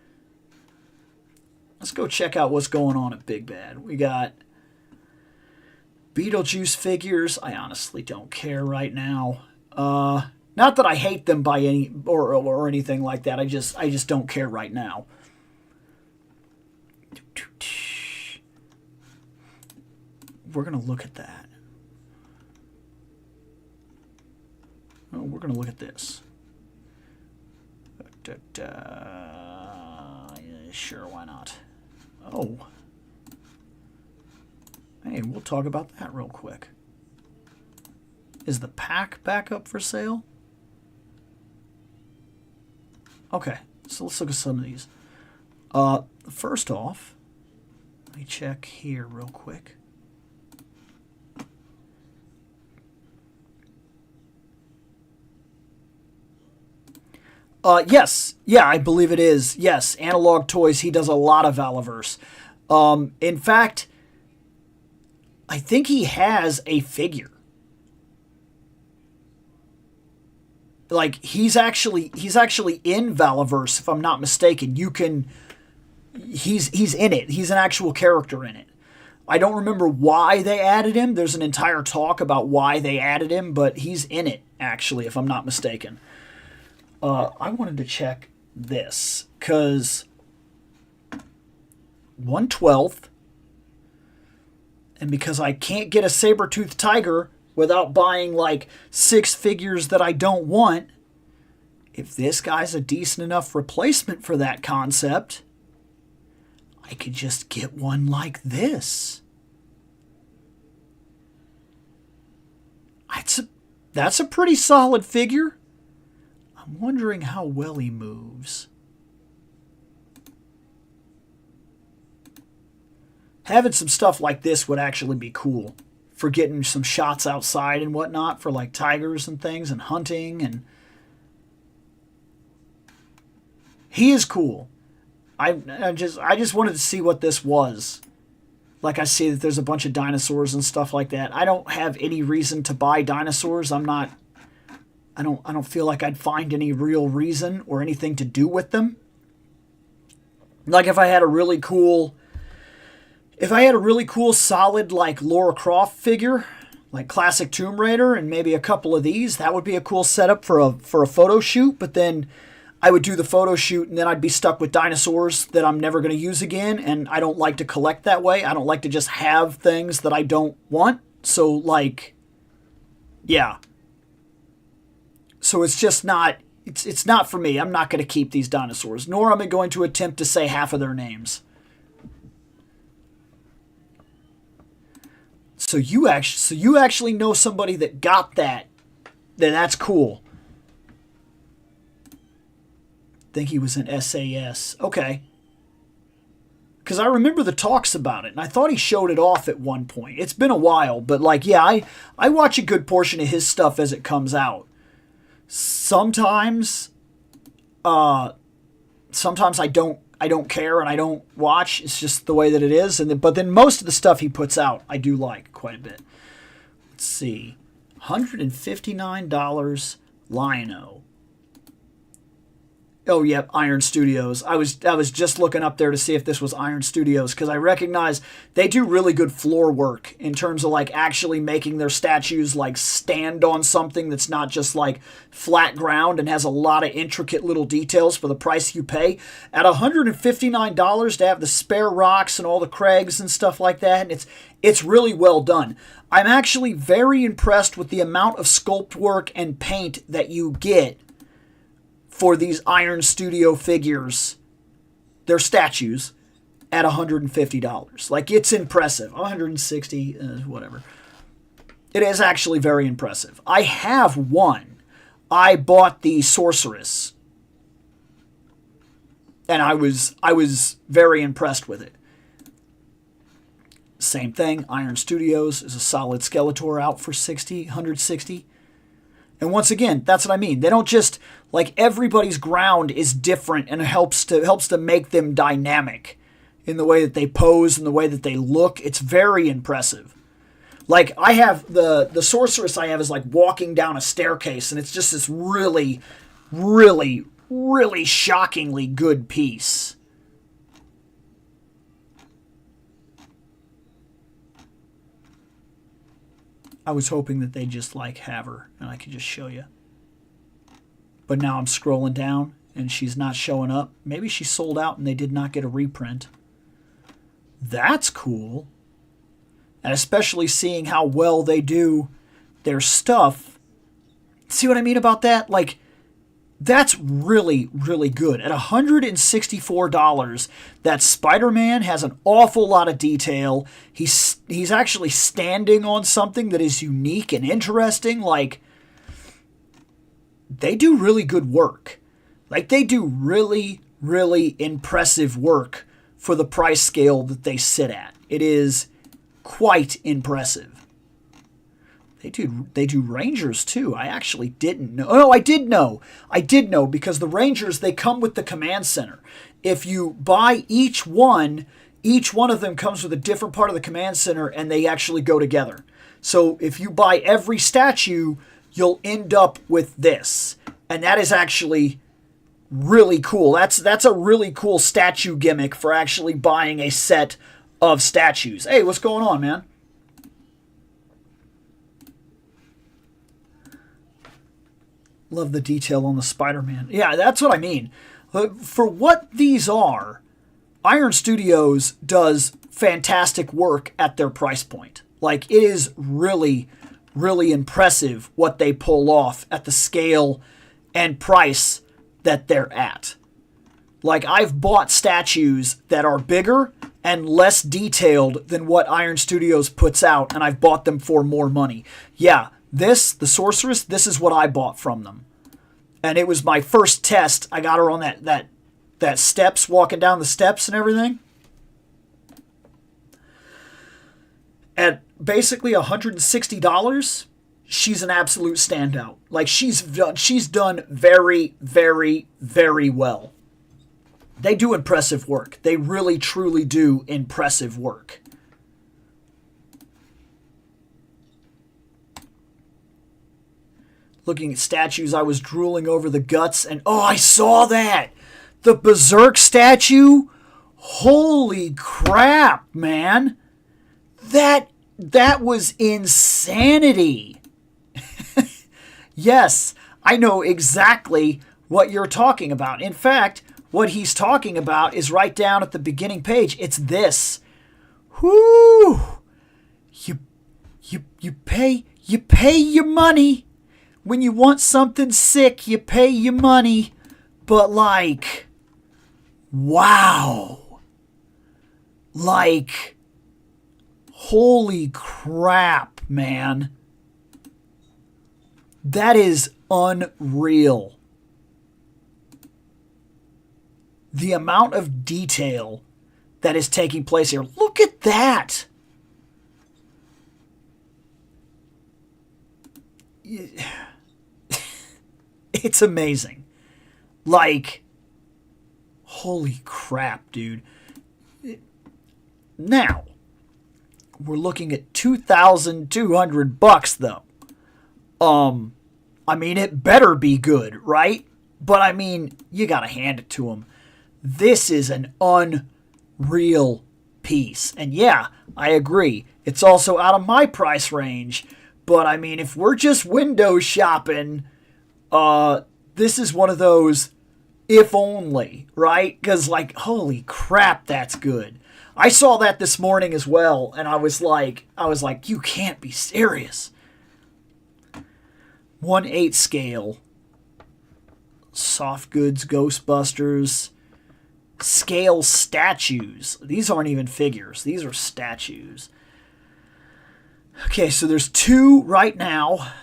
Let's go check out what's going on at Big Bad. We got Beetlejuice figures. I honestly don't care right now. Not that I hate them by any or anything like that. I just don't care right now. we're going to look at that. Oh, we're going to look at this. Sure, why not? Oh. Hey, we'll talk about that real quick. Is the pack back up for sale? Okay, so let's look at some of these. First off, let me check here real quick. Yes. Yeah, I believe it is. Yes, Analog Toys, he does a lot of Valaverse. In fact, I think he has a figure. Like, he's actually in Valaverse, if I'm not mistaken. He's in it. He's an actual character in it. I don't remember why they added him. There's an entire talk about why they added him, but he's in it, actually, if I'm not mistaken. I wanted to check this, because 1/12, and because I can't get a saber-toothed tiger without buying like 6 figures that I don't want, if this guy's a decent enough replacement for that concept, I could just get one like this. That's a pretty solid figure. I'm wondering how well he moves. Having some stuff like this would actually be cool for getting some shots outside and whatnot for like tigers and things and hunting. And he is cool. I just wanted to see what this was. Like, I see that there's a bunch of dinosaurs and stuff like that. I don't have any reason to buy dinosaurs. I don't feel like I'd find any real reason or anything to do with them. Like, if I had a really cool solid like Lara Croft figure, like classic Tomb Raider, and maybe a couple of these, that would be a cool setup for a photo shoot. But then I would do the photo shoot and then I'd be stuck with dinosaurs that I'm never going to use again, and I don't like to collect that way. I don't like to just have things that I don't want. So, like, yeah. So it's just not, it's not for me. I'm not going to keep these dinosaurs, nor am I going to attempt to say half of their names. So you actually know somebody that got that. Then that's cool. Think he was in SAS. Okay. Because I remember the talks about it, and I thought he showed it off at one point. It's been a while, but like, yeah, I watch a good portion of his stuff as it comes out. Sometimes I don't care and I don't watch. It's just the way that it is. But then most of the stuff he puts out, I do like quite a bit. Let's see. $159 Lion-O. Oh, yep, Iron Studios. I was just looking up there to see if this was Iron Studios, because I recognize they do really good floor work in terms of like actually making their statues like stand on something that's not just like flat ground and has a lot of intricate little details for the price you pay. At $159 to have the spare rocks and all the Craigs and stuff like that, and it's really well done. I'm actually very impressed with the amount of sculpt work and paint that you get for these Iron Studio figures, their statues, at $150. Like, it's impressive. $160, whatever. It is actually very impressive. I have one. I bought the Sorceress, and I was very impressed with it. Same thing. Iron Studios is a solid Skeletor out for $160. And once again, that's what I mean. They don't just, like, everybody's ground is different, and it helps to make them dynamic in the way that they pose and the way that they look. It's very impressive. Like, I have the Sorceress I have is like walking down a staircase, and it's just this really, really, really shockingly good piece. I was hoping that they'd just like have her and I could just show you. But now I'm scrolling down and she's not showing up. Maybe she sold out and they did not get a reprint. That's cool. And especially seeing how well they do their stuff. See what I mean about that? Like, that's really, really good. At $164, that Spider-Man has an awful lot of detail. He's actually standing on something that is unique and interesting. Like, they do really good work. Like, they do really, really impressive work for the price scale that they sit at. It is quite impressive. They do Rangers too. I actually didn't know. Oh, I did know. I did know because the Rangers, they come with the command center. If you buy each one of them comes with a different part of the command center and they actually go together. So if you buy every statue, you'll end up with this. And that is actually really cool. That's a really cool statue gimmick for actually buying a set of statues. Hey, what's going on, man? Love the detail on the Spider-Man. Yeah, that's what I mean. For what these are, Iron Studios does fantastic work at their price point. Like, it is really, really impressive what they pull off at the scale and price that they're at. Like, I've bought statues that are bigger and less detailed than what Iron Studios puts out, and I've bought them for more money. Yeah, the Sorceress, this is what I bought from them. And it was my first test. I got her on that steps, walking down the steps and everything. At basically $160, she's an absolute standout. Like, she's done very, very, very well. They do impressive work. They really, truly do impressive work. Looking at statues, I was drooling over the guts, and oh, I saw that! The Berserk statue? Holy crap, man! That was insanity! Yes, I know exactly what you're talking about. In fact, what he's talking about is right down at the beginning page. It's this. Whoo! You pay your money. When you want something sick, you pay your money. But, like, wow. Like, holy crap, man. That is unreal. The amount of detail that is taking place here. Look at that. It's amazing. Like, holy crap, dude. Now, we're looking at $2,200 though. I mean, it better be good, right? But I mean, you gotta hand it to them. This is an unreal piece. And yeah, I agree. It's also out of my price range. But I mean, if we're just window shopping, this is one of those if only, right? Because, like, holy crap, that's good. I saw that this morning as well, and I was like, you can't be serious. 1/8 scale. Soft goods, Ghostbusters. Scale statues. These aren't even figures. These are statues. Okay, so there's 2 right now.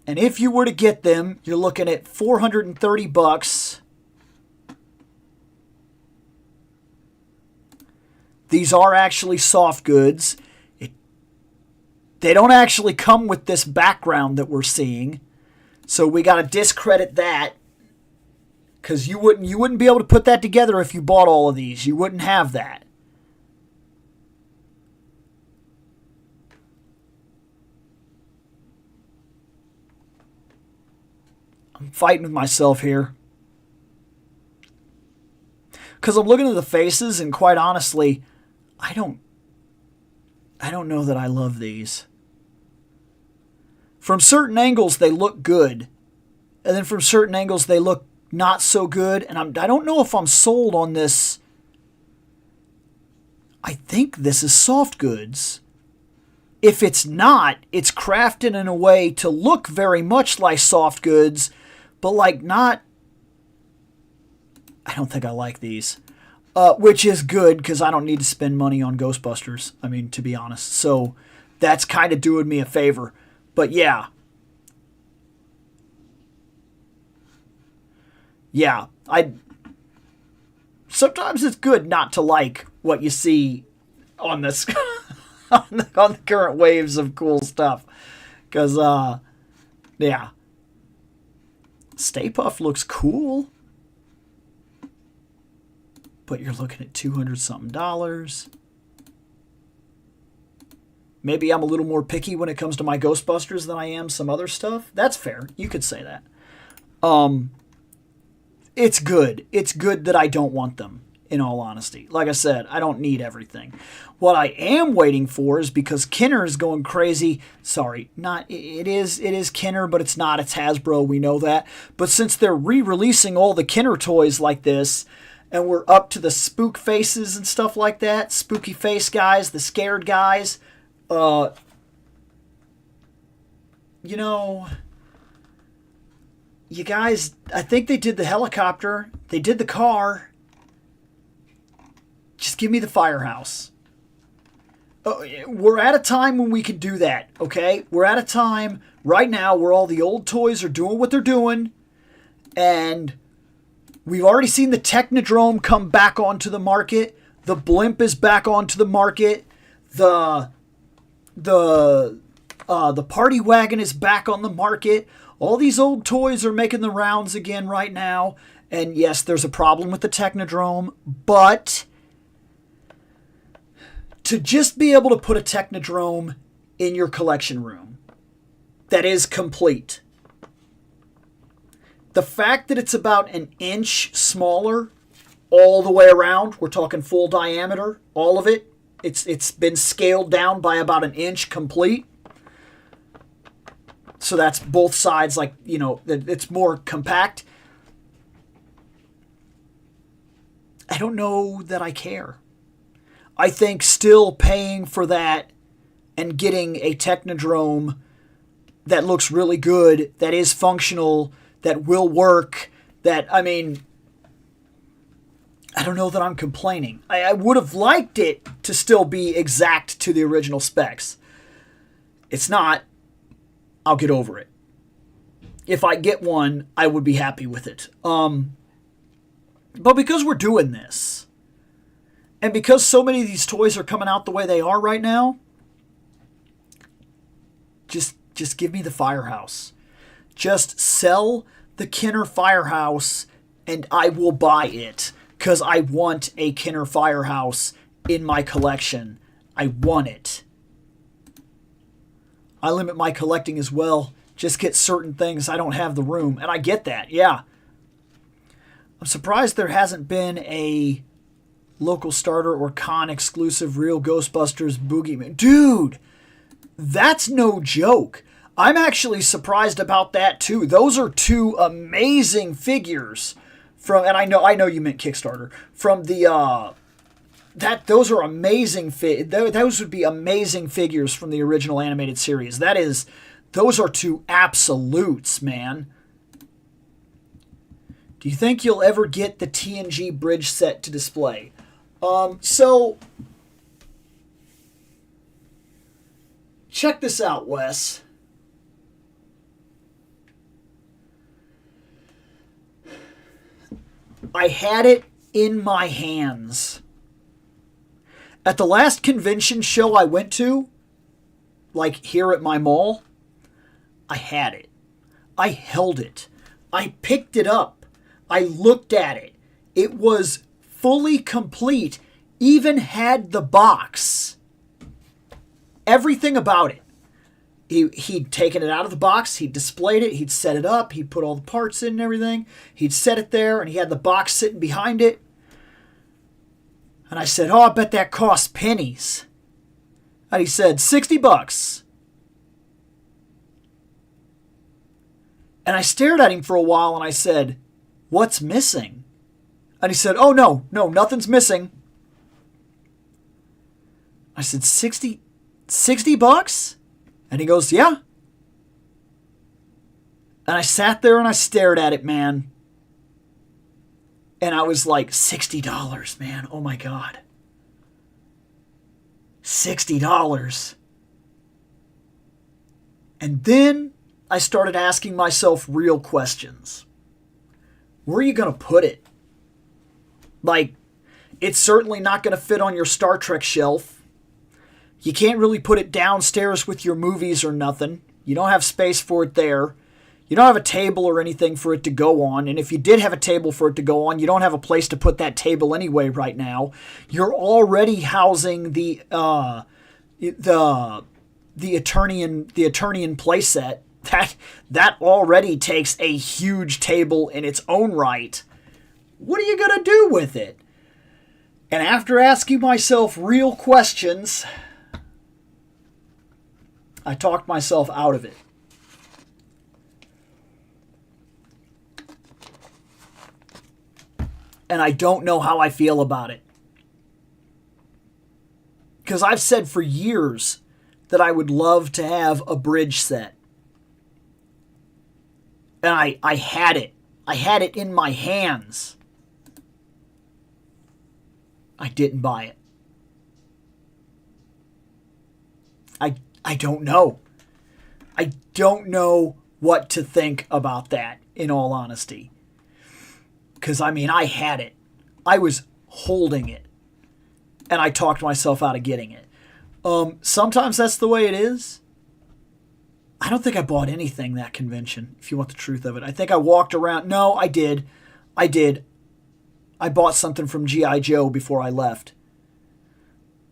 And if you were to get them, you're looking at $430. These are actually soft goods. They don't actually come with this background that we're seeing. So we got to discredit that. Because you wouldn't be able to put that together if you bought all of these. You wouldn't have that. I'm fighting with myself here. Because I'm looking at the faces, and quite honestly, I don't know that I love these. From certain angles, they look good. And then from certain angles, they look not so good. And I don't know if I'm sold on this. I think this is soft goods. If it's not, it's crafted in a way to look very much like soft goods, but like not. I don't think I like these. Which is good because I don't need to spend money on Ghostbusters. I mean, to be honest. So that's kind of doing me a favor. But yeah. Yeah. Sometimes it's good not to like what you see on this on the current waves of cool stuff. Because, yeah. Stay Puft looks cool. But you're looking at $200-something. Maybe I'm a little more picky when it comes to my Ghostbusters than I am some other stuff. That's fair. You could say that. It's good. It's good that I don't want them, in all honesty. Like I said, I don't need everything. What I am waiting for is because Kenner is going crazy. Sorry, it is Kenner, but it's not. It's Hasbro. We know that. But since they're re-releasing all the Kenner toys like this, and we're up to the spook faces and stuff like that. Spooky face guys, the scared guys. You guys, I think they did the helicopter. They did the car. Just give me the firehouse. We're at a time when we can do that, okay? We're at a time right now where all the old toys are doing what they're doing. And we've already seen the Technodrome come back onto the market. The blimp is back onto the market. The party wagon is back on the market. All these old toys are making the rounds again right now. And yes, there's a problem with the Technodrome, but to just be able to put a Technodrome in your collection room that is complete. The fact that it's about an inch smaller all the way around, we're talking full diameter, all of it, it's been scaled down by about an inch complete. So that's both sides, like, it's more compact. I don't know that I care. I think still paying for that and getting a Technodrome that looks really good, that is functional, that will work, I don't know that I'm complaining. I would have liked it to still be exact to the original specs. It's not. I'll get over it. If I get one, I would be happy with it. But because we're doing this, and because so many of these toys are coming out the way they are right now, just give me the Firehouse. Just sell the Kenner Firehouse and I will buy it. Because I want a Kenner Firehouse in my collection. I want it. I limit my collecting as well. Just get certain things. I don't have the room. And I get that, yeah. I'm surprised there hasn't been a local starter or con exclusive Real Ghostbusters Boogeyman. Dude, that's no joke. I'm actually surprised about that too. Those are two amazing figures from, and I know you meant Kickstarter, from the those are amazing those would be amazing figures from the original animated series. Those are two absolutes, man. Do you think you'll ever get the TNG bridge set to display? So check this out, Wes. I had it in my hands. At the last convention show I went to, like here at my mall, I had it. I held it. I picked it up. I looked at it. It was fully complete, even had the box. Everything about it. He'd taken it out of the box, he'd displayed it, he'd set it up, he'd put all the parts in and everything. He'd set it there, and he had the box sitting behind it. And I said, I bet that costs pennies. And he said, $60. And I stared at him for a while, and I said, what's missing? And he said, oh, no, nothing's missing. I said, 60 $60? And he goes, yeah. And I sat there and I stared at it, man. And I was like, $60, man. Oh my God. $60. And then I started asking myself real questions. Where are you going to put it? Like, it's certainly not going to fit on your Star Trek shelf. You can't really put it downstairs with your movies or nothing. You don't have space for it there. You don't have a table or anything for it to go on. And if you did have a table for it to go on, you don't have a place to put that table anyway right now. You're already housing the Eternian playset. That already takes a huge table in its own right. What are you going to do with it? And after asking myself real questions, I talked myself out of it. And I don't know how I feel about it. Because I've said for years that I would love to have a bridge set. And I had it. I had it in my hands. I didn't buy it. I don't know. I don't know what to think about that, in all honesty. Because, I mean, I had it. I was holding it. And I talked myself out of getting it. Sometimes that's the way it is. I don't think I bought anything that convention, if you want the truth of it. I think I walked around. No, I did. I bought something from G.I. Joe before I left.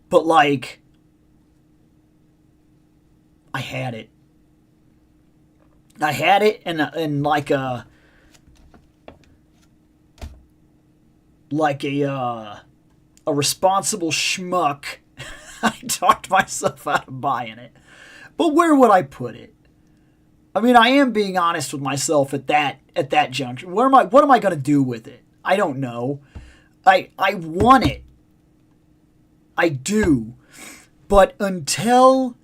But, like, I had it. I had it in like a responsible schmuck. I talked myself out of buying it. But where would I put it? I mean, I am being honest with myself at that juncture. What am I going to do with it? I don't know. I want it. I do. But until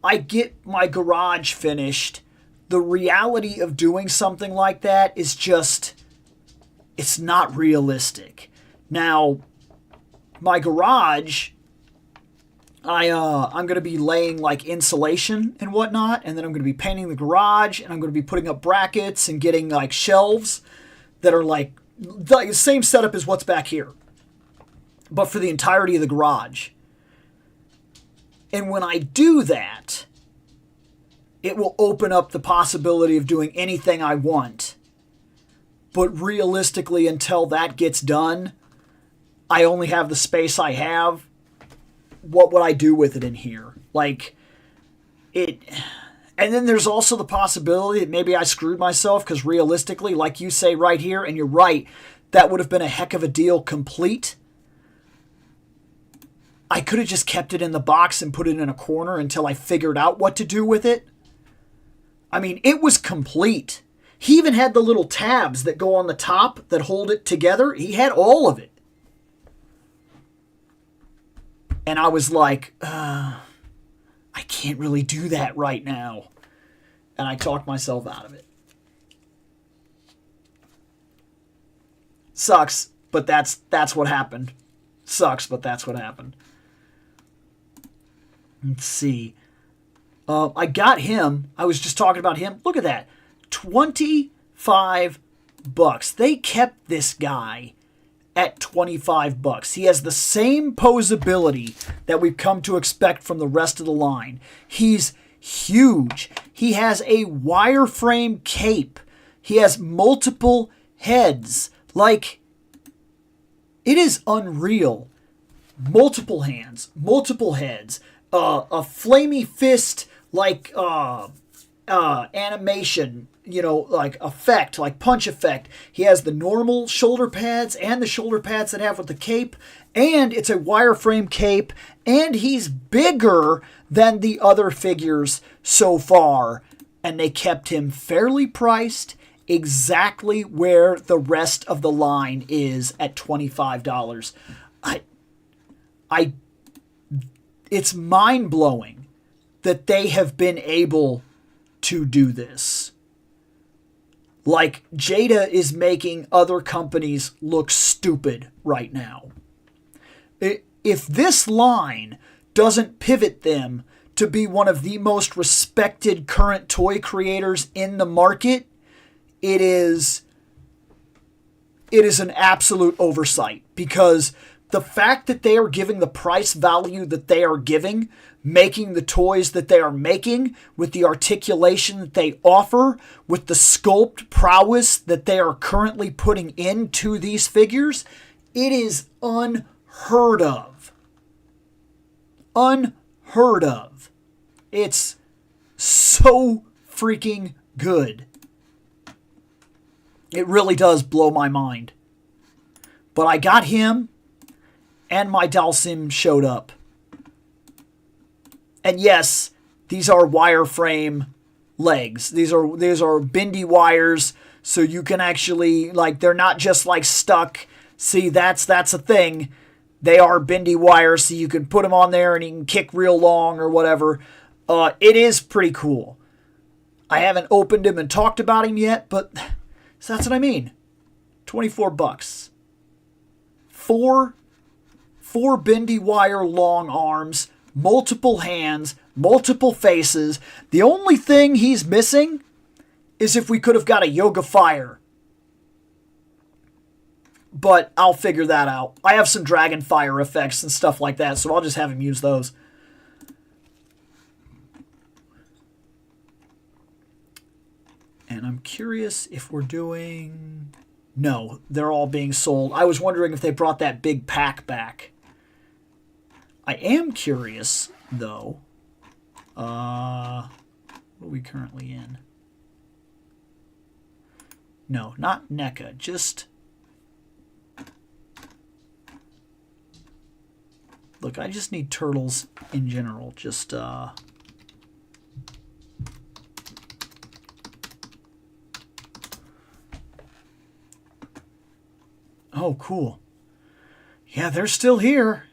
I get my garage finished, the reality of doing something like that is just, it's not realistic. Now, my garage, I'm going to be laying like insulation and whatnot, and then I'm going to be painting the garage, and I'm going to be putting up brackets and getting like shelves that are like the same setup as what's back here, but for the entirety of the garage. And when I do that, it will open up the possibility of doing anything I want. But realistically, until that gets done, I only have the space I have. What would I do with it in here? Like, it... And then there's also the possibility that maybe I screwed myself, because realistically, like you say right here, and you're right, that would have been a heck of a deal complete. I could have just kept it in the box and put it in a corner until I figured out what to do with it. I mean, it was complete. He even had the little tabs that go on the top that hold it together. He had all of it. And I was like, I can't really do that right now. And I talked myself out of it. Sucks, but that's what happened. Sucks, but that's what happened. Let's see. I got him. I was just talking about him. Look at that. $25. They kept this guy at $25. He has the same posability that we've come to expect from the rest of the line. He's huge. He has a wireframe cape. He has multiple heads. Like, it is unreal. Multiple hands, multiple heads, a flamey fist like animation, like effect, like punch effect. He has the normal shoulder pads and the shoulder pads that have with the cape, and it's a wireframe cape, and he's bigger than the other figures so far, and they kept him fairly priced, exactly where the rest of the line is at $25. It's mind-blowing that they have been able to do this. Like, Jada is making other companies look stupid right now. If this line doesn't pivot them to be one of the most respected current toy creators in the market, it is an absolute oversight, because the fact that they are giving the price value that they are giving, making the toys that they are making, with the articulation that they offer, with the sculpt prowess that they are currently putting into these figures, it is unheard of. Unheard of. It's so freaking good. It really does blow my mind. But I got him, and my Dhalsim showed up. And yes, these are wireframe legs. These are bendy wires, so you can actually, like, they're not just like stuck. See, that's a thing. They are bendy wires, so you can put them on there and you can kick real long or whatever. It is pretty cool. I haven't opened him and talked about him yet, but so that's what I mean. $24. Four bendy wire long arms, multiple hands, multiple faces. The only thing he's missing is if we could have got a Yoga Fire. But I'll figure that out. I have some Dragon Fire effects and stuff like that, so I'll just have him use those. And I'm curious if we're doing... No, they're all being sold. I was wondering if they brought that big pack back. I am curious, though. What are we currently in? No, not NECA. Just... Look, I just need turtles in general. Just, Oh, cool. Yeah, they're still here.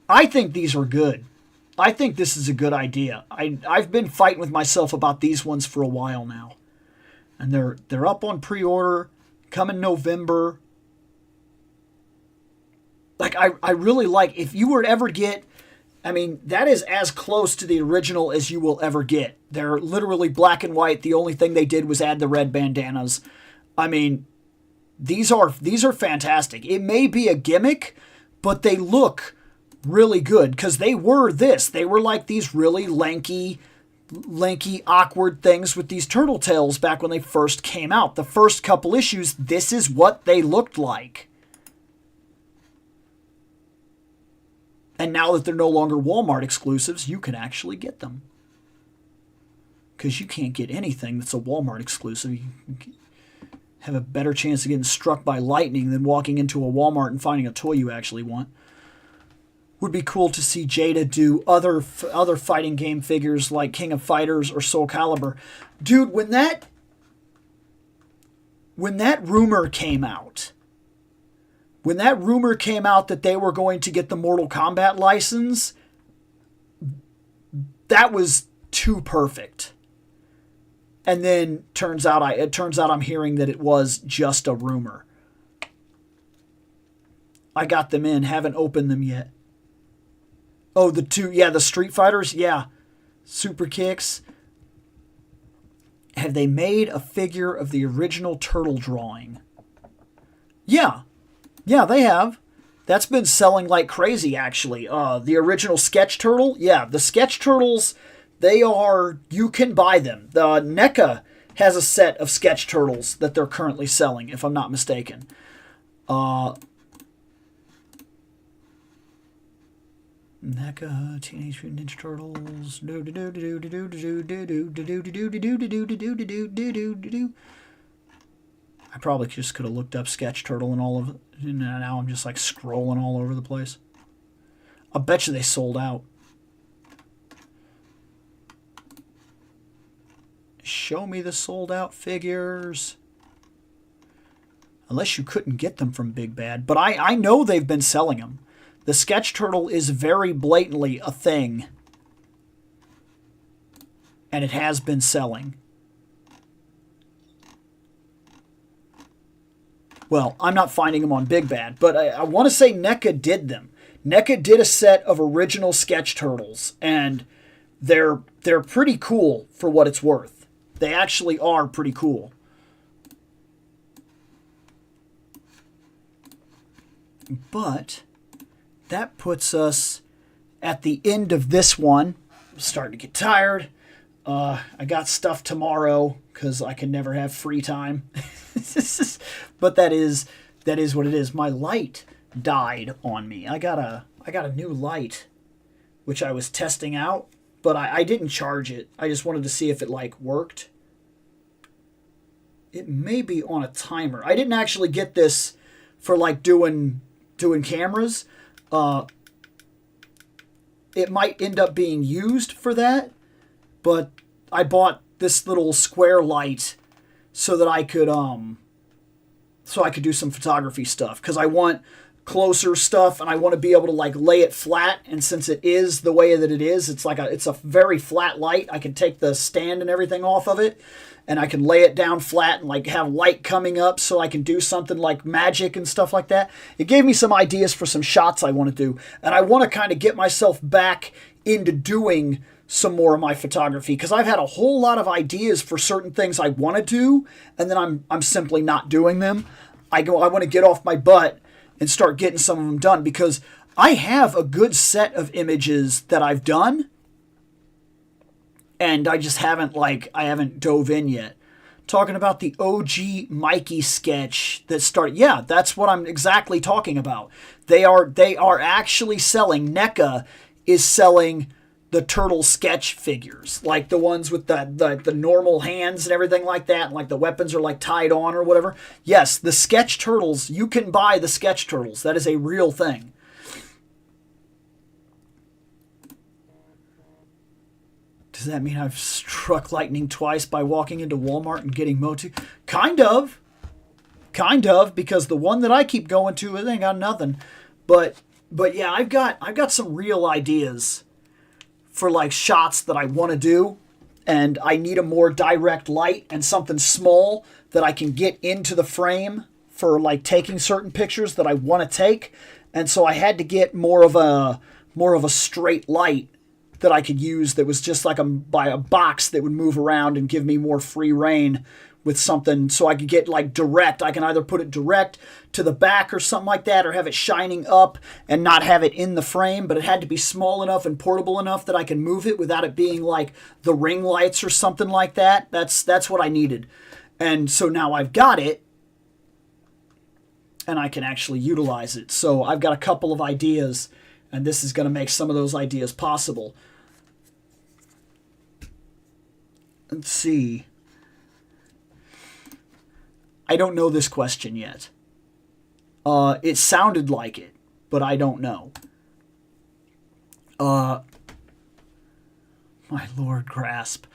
I think these are good. I think this is a good idea. I've been fighting with myself about these ones for a while now. And they're up on pre-order, coming November. Like, I really like, if you were to ever get, I mean, that is as close to the original as you will ever get. They're literally black and white. The only thing they did was add the red bandanas. I mean, these are fantastic. It may be a gimmick, but they look really good, because they were this. They were like these really lanky, awkward things with these turtle tails back when they first came out. The first couple issues, this is what they looked like. And now that they're no longer Walmart exclusives, you can actually get them. Because you can't get anything that's a Walmart exclusive. You have a better chance of getting struck by lightning than walking into a Walmart and finding a toy you actually want. Would be cool to see Jada do other fighting game figures like King of Fighters or Soul Calibur. Dude, when that rumor came out, that they were going to get the Mortal Kombat license, that was too perfect. And then it turns out I'm hearing that it was just a rumor. I got them in, haven't opened them yet. Oh, the Street Fighters, yeah. Super Kicks. Have they made a figure of the original turtle drawing? Yeah. Yeah, they have. That's been selling like crazy, actually. The original Sketch Turtle, yeah, the Sketch Turtles, you can buy them. The NECA has a set of Sketch Turtles that they're currently selling, if I'm not mistaken. NECA, Teenage Mutant Ninja Turtles. I probably just could have looked up Sketch Turtle and all of it. And now I'm just like scrolling all over the place. I bet you they sold out. Show me the sold out figures. Unless you couldn't get them from Big Bad. But I know they've been selling them. The Sketch Turtle is very blatantly a thing. and it has been selling. Well, I'm not finding them on Big Bad, but I want to say NECA did them. NECA did a set of original Sketch Turtles, and they're pretty cool for what it's worth. They actually are pretty cool. But that puts us at the end of this one. I'm starting to get tired. I got stuff tomorrow because I can never have free time. But that is what it is. My light died on me. I got a new light, which I was testing out, but I didn't charge it. I just wanted to see if it like worked. It may be on a timer. I didn't actually get this for like doing cameras. It might end up being used for that, but I bought this little square light so that I could do some photography stuff, because I want closer stuff and I want to be able to like lay it flat. And since it is the way that it is, it's a very flat light. I can take the stand and everything off of it, and I can lay it down flat and like have light coming up so I can do something like magic and stuff like that. It gave me some ideas for some shots I want to do, and I want to kind of get myself back into doing some more of my photography, because I've had a whole lot of ideas for certain things I want to do, and then I'm simply not doing them. I want to get off my butt and start getting some of them done, because I have a good set of images that I've done, and I just haven't dove in yet. Talking about the OG Mikey sketch that started, yeah, that's what I'm exactly talking about. They are actually selling, NECA is selling the turtle sketch figures, like the ones with the normal hands and everything like that, and like the weapons are like tied on or whatever. Yes, the sketch turtles, you can buy the sketch turtles. That is a real thing. Does that mean I've struck lightning twice by walking into Walmart and getting Motu? Kind of, because the one that I keep going to, it ain't got nothing. But yeah, I've got some real ideas for like shots that I want to do, and I need a more direct light and something small that I can get into the frame for like taking certain pictures that I want to take. And so I had to get more of a straight light that I could use that was just like a box that would move around and give me more free reign with something, so I could get like direct. I can either put it direct to the back or something like that, or have it shining up and not have it in the frame, but it had to be small enough and portable enough that I can move it without it being like the ring lights or something like that. That's what I needed. And so now I've got it, and I can actually utilize it. So I've got a couple of ideas, and this is going to make some of those ideas possible. Let's see. I don't know this question yet. It sounded like it, but I don't know. My Lord Grasp,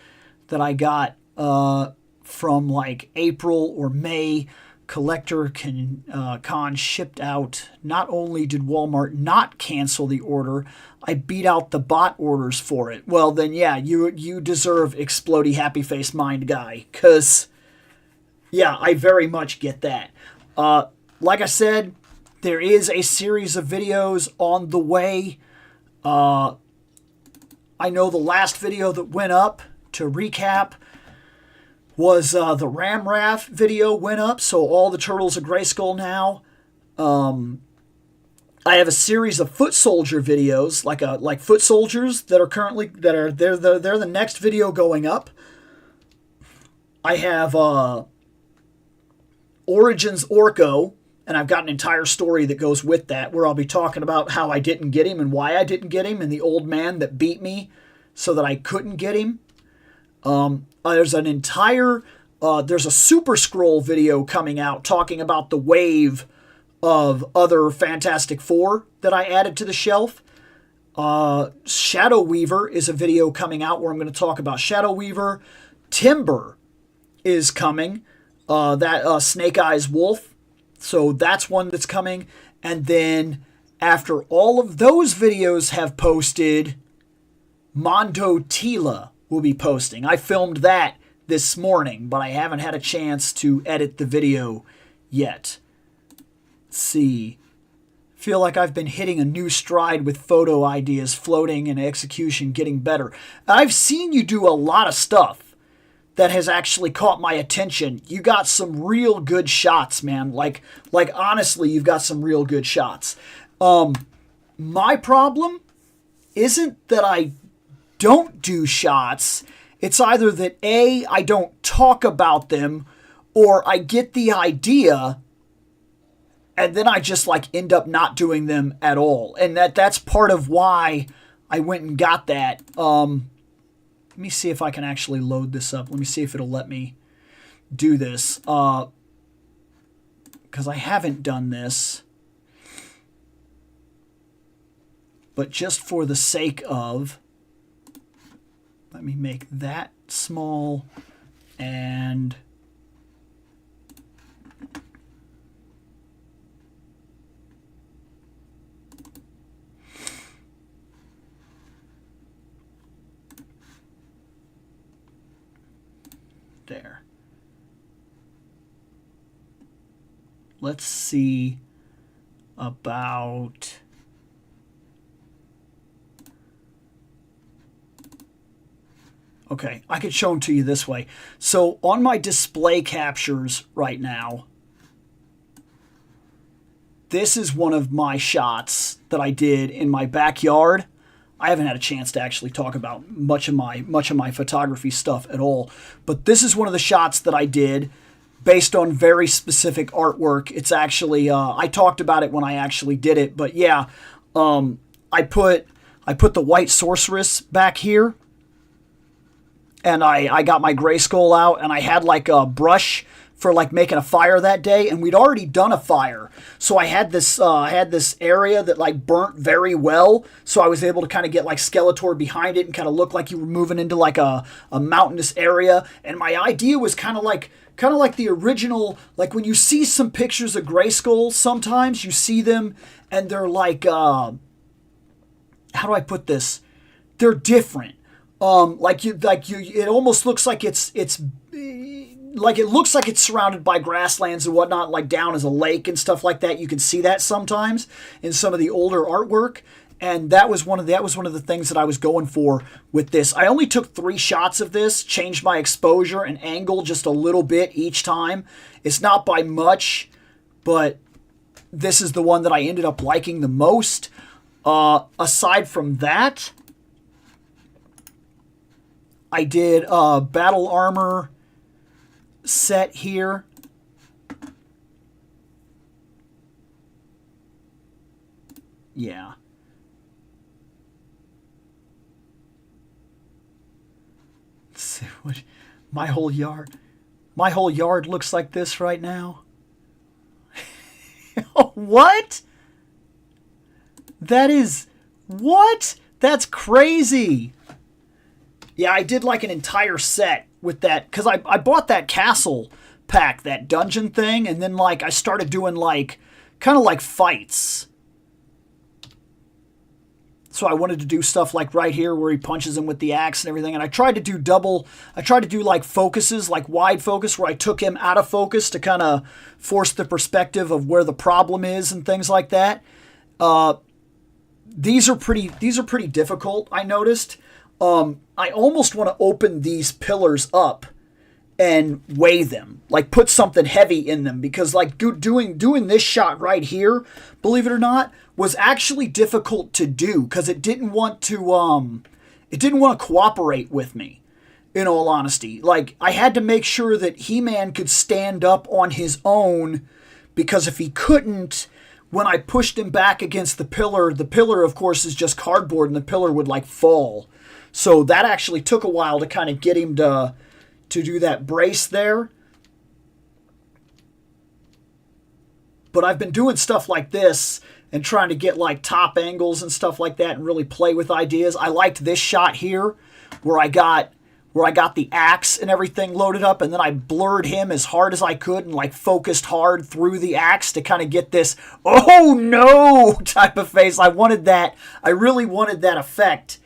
that I got from like April or May. Collector Con shipped out. Not only did Walmart not cancel the order, I beat out the bot orders for it. Well, then yeah, you deserve Explodey Happy Face Mind Guy, because yeah, I very much get that. Like I said, there is a series of videos on the way. I know the last video that went up, to recap, was the Ramrath video went up, so all the Turtles of Grayskull now. I have a series of Foot Soldier videos, like Foot Soldiers that are they're the next video going up. I have Origins Orko, and I've got an entire story that goes with that, where I'll be talking about how I didn't get him and why I didn't get him, and the old man that beat me so that I couldn't get him. There's a Super Scroll video coming out talking about the wave of other Fantastic Four that I added to the shelf. Shadow Weaver is a video coming out where I'm going to talk about Shadow Weaver. Timber is coming. That Snake Eyes Wolf. So that's one that's coming. And then after all of those videos have posted, Mondo Tila will be posting. I filmed that this morning, but I haven't had a chance to edit the video yet. Let's see. Feel like I've been hitting a new stride with photo ideas, floating and execution getting better. I've seen you do a lot of stuff that has actually caught my attention. You got some real good shots, man. Like honestly, you've got some real good shots. My problem isn't that I don't do shots. It's either that A, I don't talk about them, or I get the idea and then I just like end up not doing them at all. And that's part of why I went and got that. Let me see if I can actually load this up. Let me see if it'll let me do this. Because I haven't done this. But just for the sake of, let me make that small and there. Let's see about okay, I could show them to you this way. So on my display captures right now, this is one of my shots that I did in my backyard. I haven't had a chance to actually talk about much of my photography stuff at all, but this is one of the shots that I did based on very specific artwork. It's actually I talked about it when I actually did it, but yeah, I put the white sorceress back here, and I got my Grayskull out, and I had like a brush for like making a fire that day, and we'd already done a fire. So I had this area that like burnt very well, so I was able to kind of get like Skeletor behind it and kind of look like you were moving into like a mountainous area. And my idea was kind of like the original, like when you see some pictures of Grayskull, sometimes you see them and they're like, how do I put this? They're different. It almost looks like it's like it looks like it's surrounded by grasslands and whatnot, like down as a lake and stuff like that. You can see that sometimes in some of the older artwork, and that was one of the things that I was going for with this. I only took 3 shots of this, changed my exposure and angle just a little bit each time. It's not by much, but this is the one that I ended up liking the most. Aside from that, I did battle armor set here. Yeah. Let's see what my whole yard looks like this right now. What? What? That's crazy. Yeah, I did like an entire set with that, because I bought that castle pack, that dungeon thing, and then like I started doing like kind of like fights. So I wanted to do stuff like right here where he punches him with the axe and everything, and I tried to do like focuses, like wide focus, where I took him out of focus to kind of force the perspective of where the problem is and things like that. These are pretty difficult, I noticed. I almost want to open these pillars up and weigh them, like put something heavy in them, because like doing this shot right here, believe it or not, was actually difficult to do because it didn't want to cooperate with me, in all honesty. Like I had to make sure that He-Man could stand up on his own, because if he couldn't, when I pushed him back against the pillar of course is just cardboard, and the pillar would like fall. So that actually took a while to kind of get him to do that brace there. But I've been doing stuff like this and trying to get like top angles and stuff like that and really play with ideas. I liked this shot here where I got the axe and everything loaded up, and then I blurred him as hard as I could and like focused hard through the axe to kind of get this "oh no" type of face. I really wanted that effect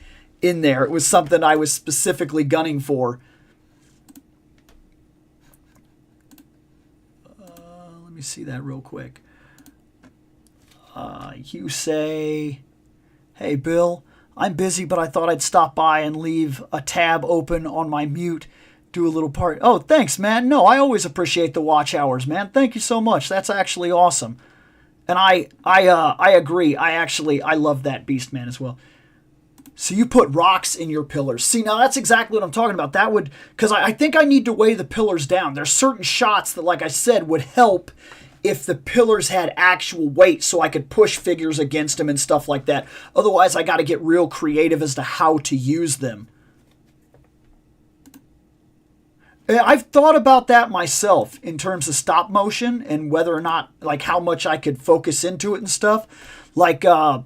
in there. It was something I was specifically gunning for. Let me see that real quick. You say, hey, Bill, I'm busy, but I thought I'd stop by and leave a tab open on my mute. Do a little part. Oh, thanks, man. No, I always appreciate the watch hours, man. Thank you so much. That's actually awesome. And I agree. I love that Beast Man as well. So you put rocks in your pillars. See, now that's exactly what I'm talking about. That would, because I think I need to weigh the pillars down. There's certain shots that, like I said, would help if the pillars had actual weight so I could push figures against them and stuff like that. Otherwise, I got to get real creative as to how to use them. I've thought about that myself in terms of stop motion and whether or not, like, how much I could focus into it and stuff. Like, I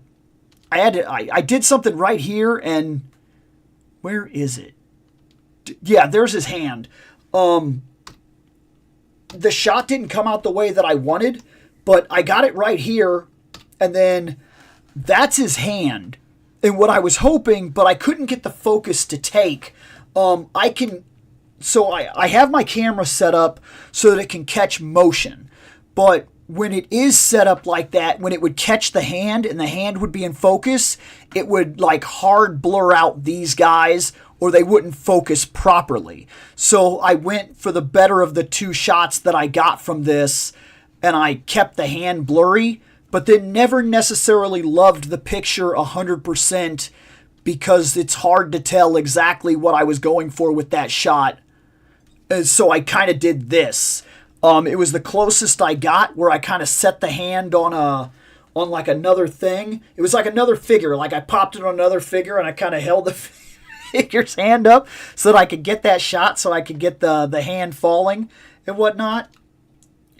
did something right here, and where is it? Yeah, there's his hand. The shot didn't come out the way that I wanted, but I got it right here, and then that's his hand. And what I was hoping, but I couldn't get the focus to take, So I have my camera set up so that it can catch motion. But when it is set up like that, when it would catch the hand and the hand would be in focus, it would like hard blur out these guys or they wouldn't focus properly. So I went for the better of the two shots that I got from this, and I kept the hand blurry, but then never necessarily loved the picture 100% because it's hard to tell exactly what I was going for with that shot. So I kind of did this. It was the closest I got where I kind of set the hand on like another thing. It was like another figure. Like I popped it on another figure and I kind of held the figure's hand up so that I could get that shot, so I could get the hand falling and whatnot.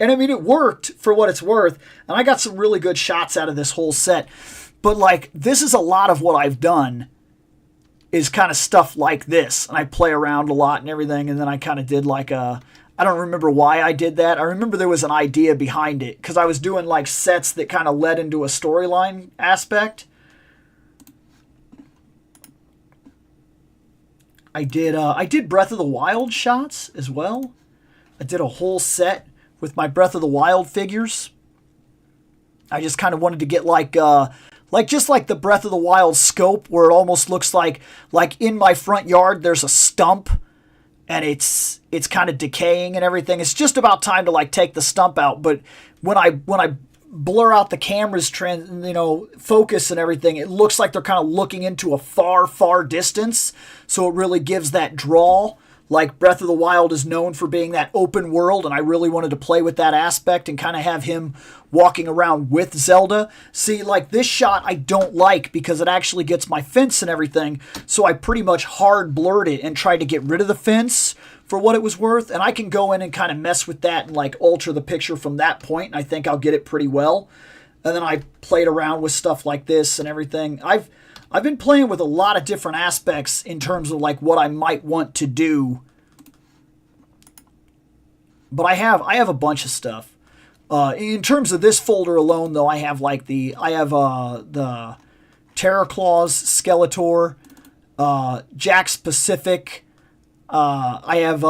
And I mean, it worked for what it's worth. And I got some really good shots out of this whole set. But like, this is a lot of what I've done is kind of stuff like this. And I play around a lot and everything. And then I kind of did like I don't remember why I did that. I remember there was an idea behind it because I was doing like sets that kind of led into a storyline aspect. I did Breath of the Wild shots as well. I did a whole set with my Breath of the Wild figures. I just kind of wanted to get like the Breath of the Wild scope where it almost looks like in my front yard there's a stump and it's kind of decaying and everything. It's just about time to like take the stump out. But when I blur out the camera's focus and everything, it looks like they're kind of looking into a far distance. So it really gives that draw. Like Breath of the Wild is known for being that open world, and I really wanted to play with that aspect and kind of have him walking around with Zelda. See, like this shot I don't like because it actually gets my fence and everything, so I pretty much hard blurred it and tried to get rid of the fence for what it was worth, and I can go in and kind of mess with that and like alter the picture from that point, and I think I'll get it pretty well. And then I played around with stuff like this and everything. I've been playing with a lot of different aspects in terms of like what I might want to do. But I have a bunch of stuff. In terms of this folder alone, though, I have the Terraclaws Skeletor, Jakks Pacific. I have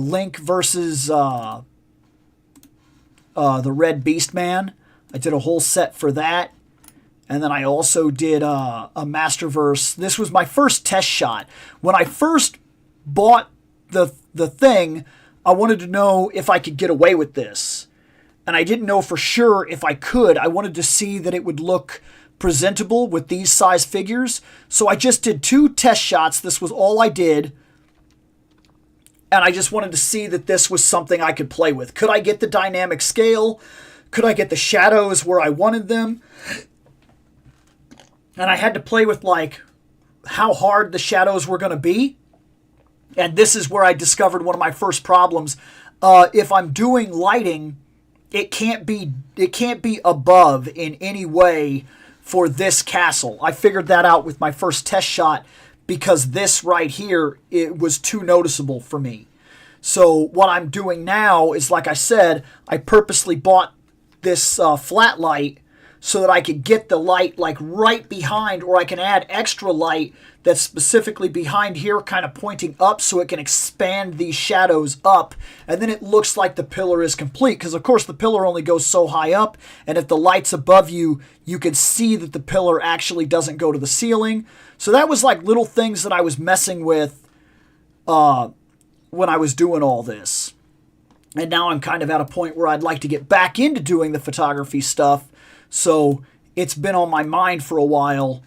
Link versus the Red Beast Man. I did a whole set for that. And then I also did a Masterverse. This was my first test shot. When I first bought the thing, I wanted to know if I could get away with this. And I didn't know for sure if I could. I wanted to see that it would look presentable with these size figures. So I just did 2 test shots. This was all I did. And I just wanted to see that this was something I could play with. Could I get the dynamic scale? Could I get the shadows where I wanted them? And I had to play with like how hard the shadows were going to be. And this is where I discovered one of my first problems. If I'm doing lighting, it can't be above in any way for this castle. I figured that out with my first test shot because this right here, it was too noticeable for me. So what I'm doing now is, like I said, I purposely bought this flat light so that I could get the light like right behind, or I can add extra light that's specifically behind here, kind of pointing up, so it can expand these shadows up, and then it looks like the pillar is complete, because of course the pillar only goes so high up, and if the light's above you, you can see that the pillar actually doesn't go to the ceiling. So that was like little things that I was messing with when I was doing all this. And now I'm kind of at a point where I'd like to get back into doing the photography stuff. So it's been on my mind for a while.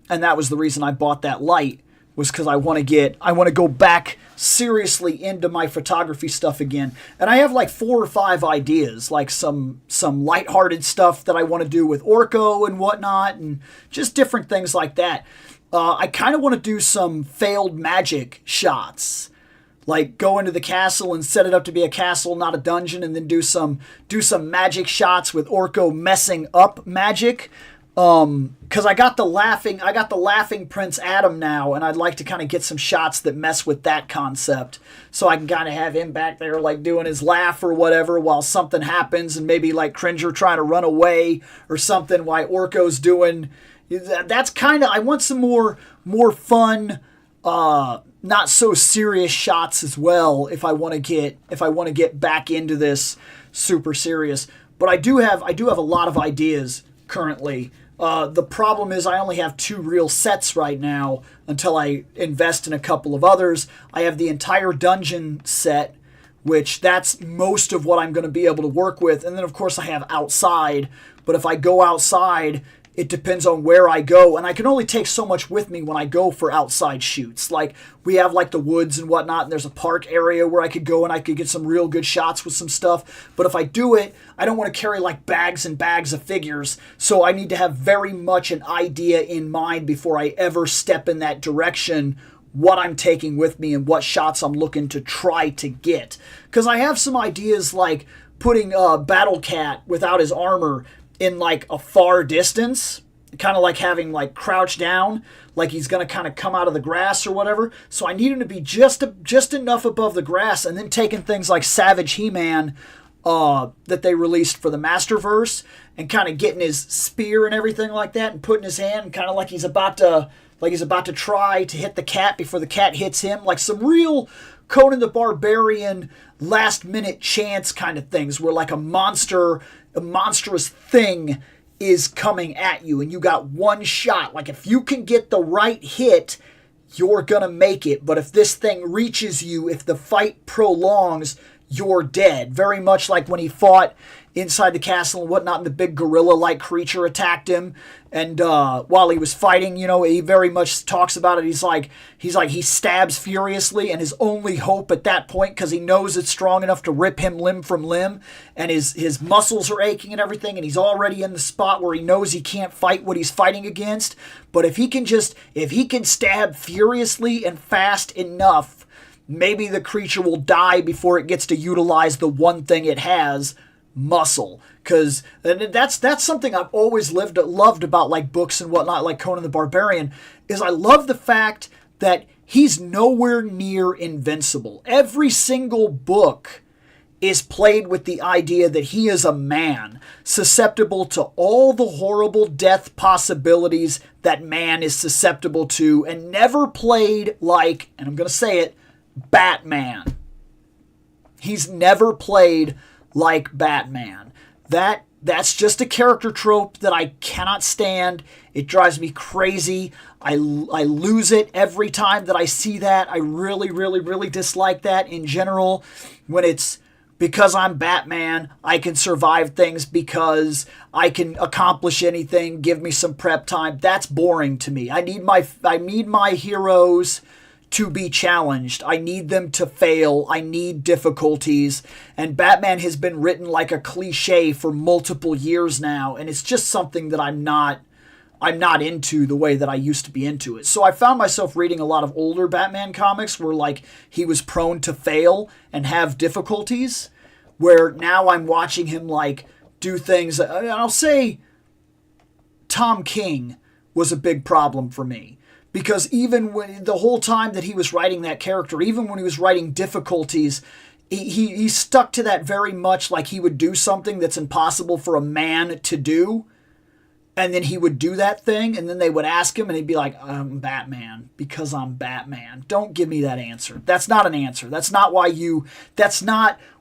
And that was the reason I bought that light, was because I want to go back seriously into my photography stuff again. And I have like 4 or 5 ideas, like some lighthearted stuff that I want to do with Orko and whatnot, and just different things like that. I kind of want to do some failed magic shots. Like go into the castle and set it up to be a castle, not a dungeon, and then do some magic shots with Orko messing up magic. Because I got the laughing Prince Adam now, and I'd like to kind of get some shots that mess with that concept, so I can kind of have him back there like doing his laugh or whatever while something happens, and maybe like Cringer trying to run away or something while Orko's doing. That's kind of, I want some more fun, not so serious shots as well if I want to get back into this super serious. But I do have a lot of ideas currently. The problem is I only have 2 real sets right now until I invest in a couple of others. I have the entire dungeon set, which that's most of what I'm going to be able to work with. And then of course I have outside, but if I go outside, it depends on where I go, and I can only take so much with me when I go for outside shoots. Like, we have, like, the woods and whatnot, and there's a park area where I could go and I could get some real good shots with some stuff. But if I do it, I don't want to carry, like, bags and bags of figures, so I need to have very much an idea in mind before I ever step in that direction, what I'm taking with me and what shots I'm looking to try to get. Because I have some ideas like putting Battle Cat without his armor in like a far distance, kind of like having like crouch down, like he's going to kind of come out of the grass or whatever. So I need him to be just enough above the grass, and then taking things like Savage He-Man that they released for the Masterverse, and kind of getting his spear and everything like that, and putting his hand kind of like he's about to try to hit the cat before the cat hits him, like some real Conan the Barbarian last minute chance kind of things, where like a monstrous thing is coming at you and you got one shot. Like, if you can get the right hit, you're gonna make it. But if this thing reaches you, if the fight prolongs, you're dead. Very much like when he fought inside the castle and whatnot, and the big gorilla-like creature attacked him. And while he was fighting, you know, he very much talks about it. He's like he stabs furiously, and his only hope at that point, because he knows it's strong enough to rip him limb from limb, and his muscles are aching and everything, and he's already in the spot where he knows he can't fight what he's fighting against. But if he can stab furiously and fast enough, maybe the creature will die before it gets to utilize the one thing it has, muscle. Because that's something I've always loved about like books and whatnot, like Conan the Barbarian, is I love the fact that he's nowhere near invincible. Every single book is played with the idea that he is a man, susceptible to all the horrible death possibilities that man is susceptible to, and never played like, and I'm going to say it, Batman. He's never played like Batman. That's just a character trope that I cannot stand. It drives me crazy. I lose it every time that I see that. I really, really, really dislike that in general. When it's because I'm Batman, I can survive things because I can accomplish anything, give me some prep time. That's boring to me. I need my heroes to be challenged. I need them to fail. I need difficulties. And Batman has been written like a cliche for multiple years now, and it's just something that I'm not into the way that I used to be into it. So I found myself reading a lot of older Batman comics where like he was prone to fail and have difficulties, where now I'm watching him like do things. And I'll say Tom King was a big problem for me. Because even when the whole time that he was writing that character, even when he was writing difficulties, he stuck to that very much, like he would do something that's impossible for a man to do, and then he would do that thing, and then they would ask him, and he'd be like, I'm Batman, because I'm Batman. Don't give me that answer. That's not an answer. That's not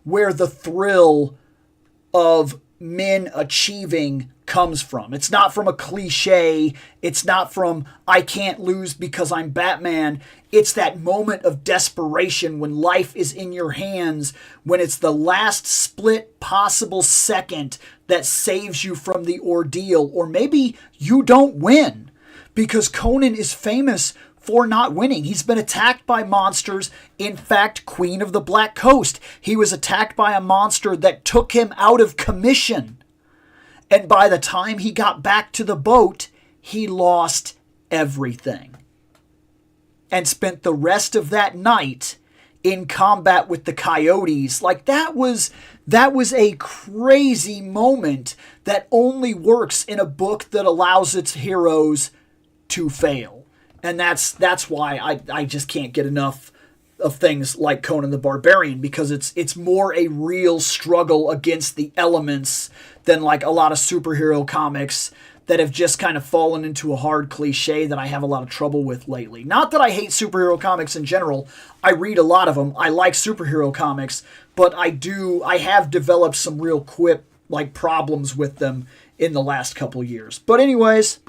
where the thrill of men achieving comes from. It's not from a cliche. It's not from, I can't lose because I'm Batman. It's that moment of desperation when life is in your hands, when it's the last split possible second that saves you from the ordeal. Or maybe you don't win, because Conan is famous for not winning. He's been attacked by monsters. In fact, Queen of the Black Coast, he was attacked by a monster that took him out of commission. And by the time he got back to the boat, he lost everything. And spent the rest of that night in combat with the coyotes. Like, that was a crazy moment that only works in a book that allows its heroes to fail. And that's why I just can't get enough of things like Conan the Barbarian, because it's more a real struggle against the elements than like a lot of superhero comics that have just kind of fallen into a hard cliche that I have a lot of trouble with lately. Not that I hate superhero comics in general. I read a lot of them. I like superhero comics, but I have developed some real problems with them in the last couple of years. But anyways,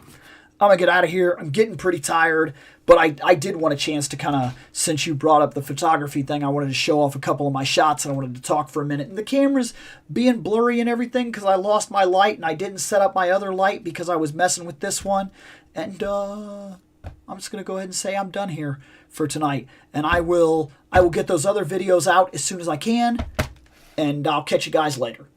I'm going to get out of here. I'm getting pretty tired, but I did want a chance to kind of, since you brought up the photography thing, I wanted to show off a couple of my shots, and I wanted to talk for a minute. And the camera's being blurry and everything because I lost my light, and I didn't set up my other light because I was messing with this one. And I'm just going to go ahead and say I'm done here for tonight. And I will get those other videos out as soon as I can, and I'll catch you guys later.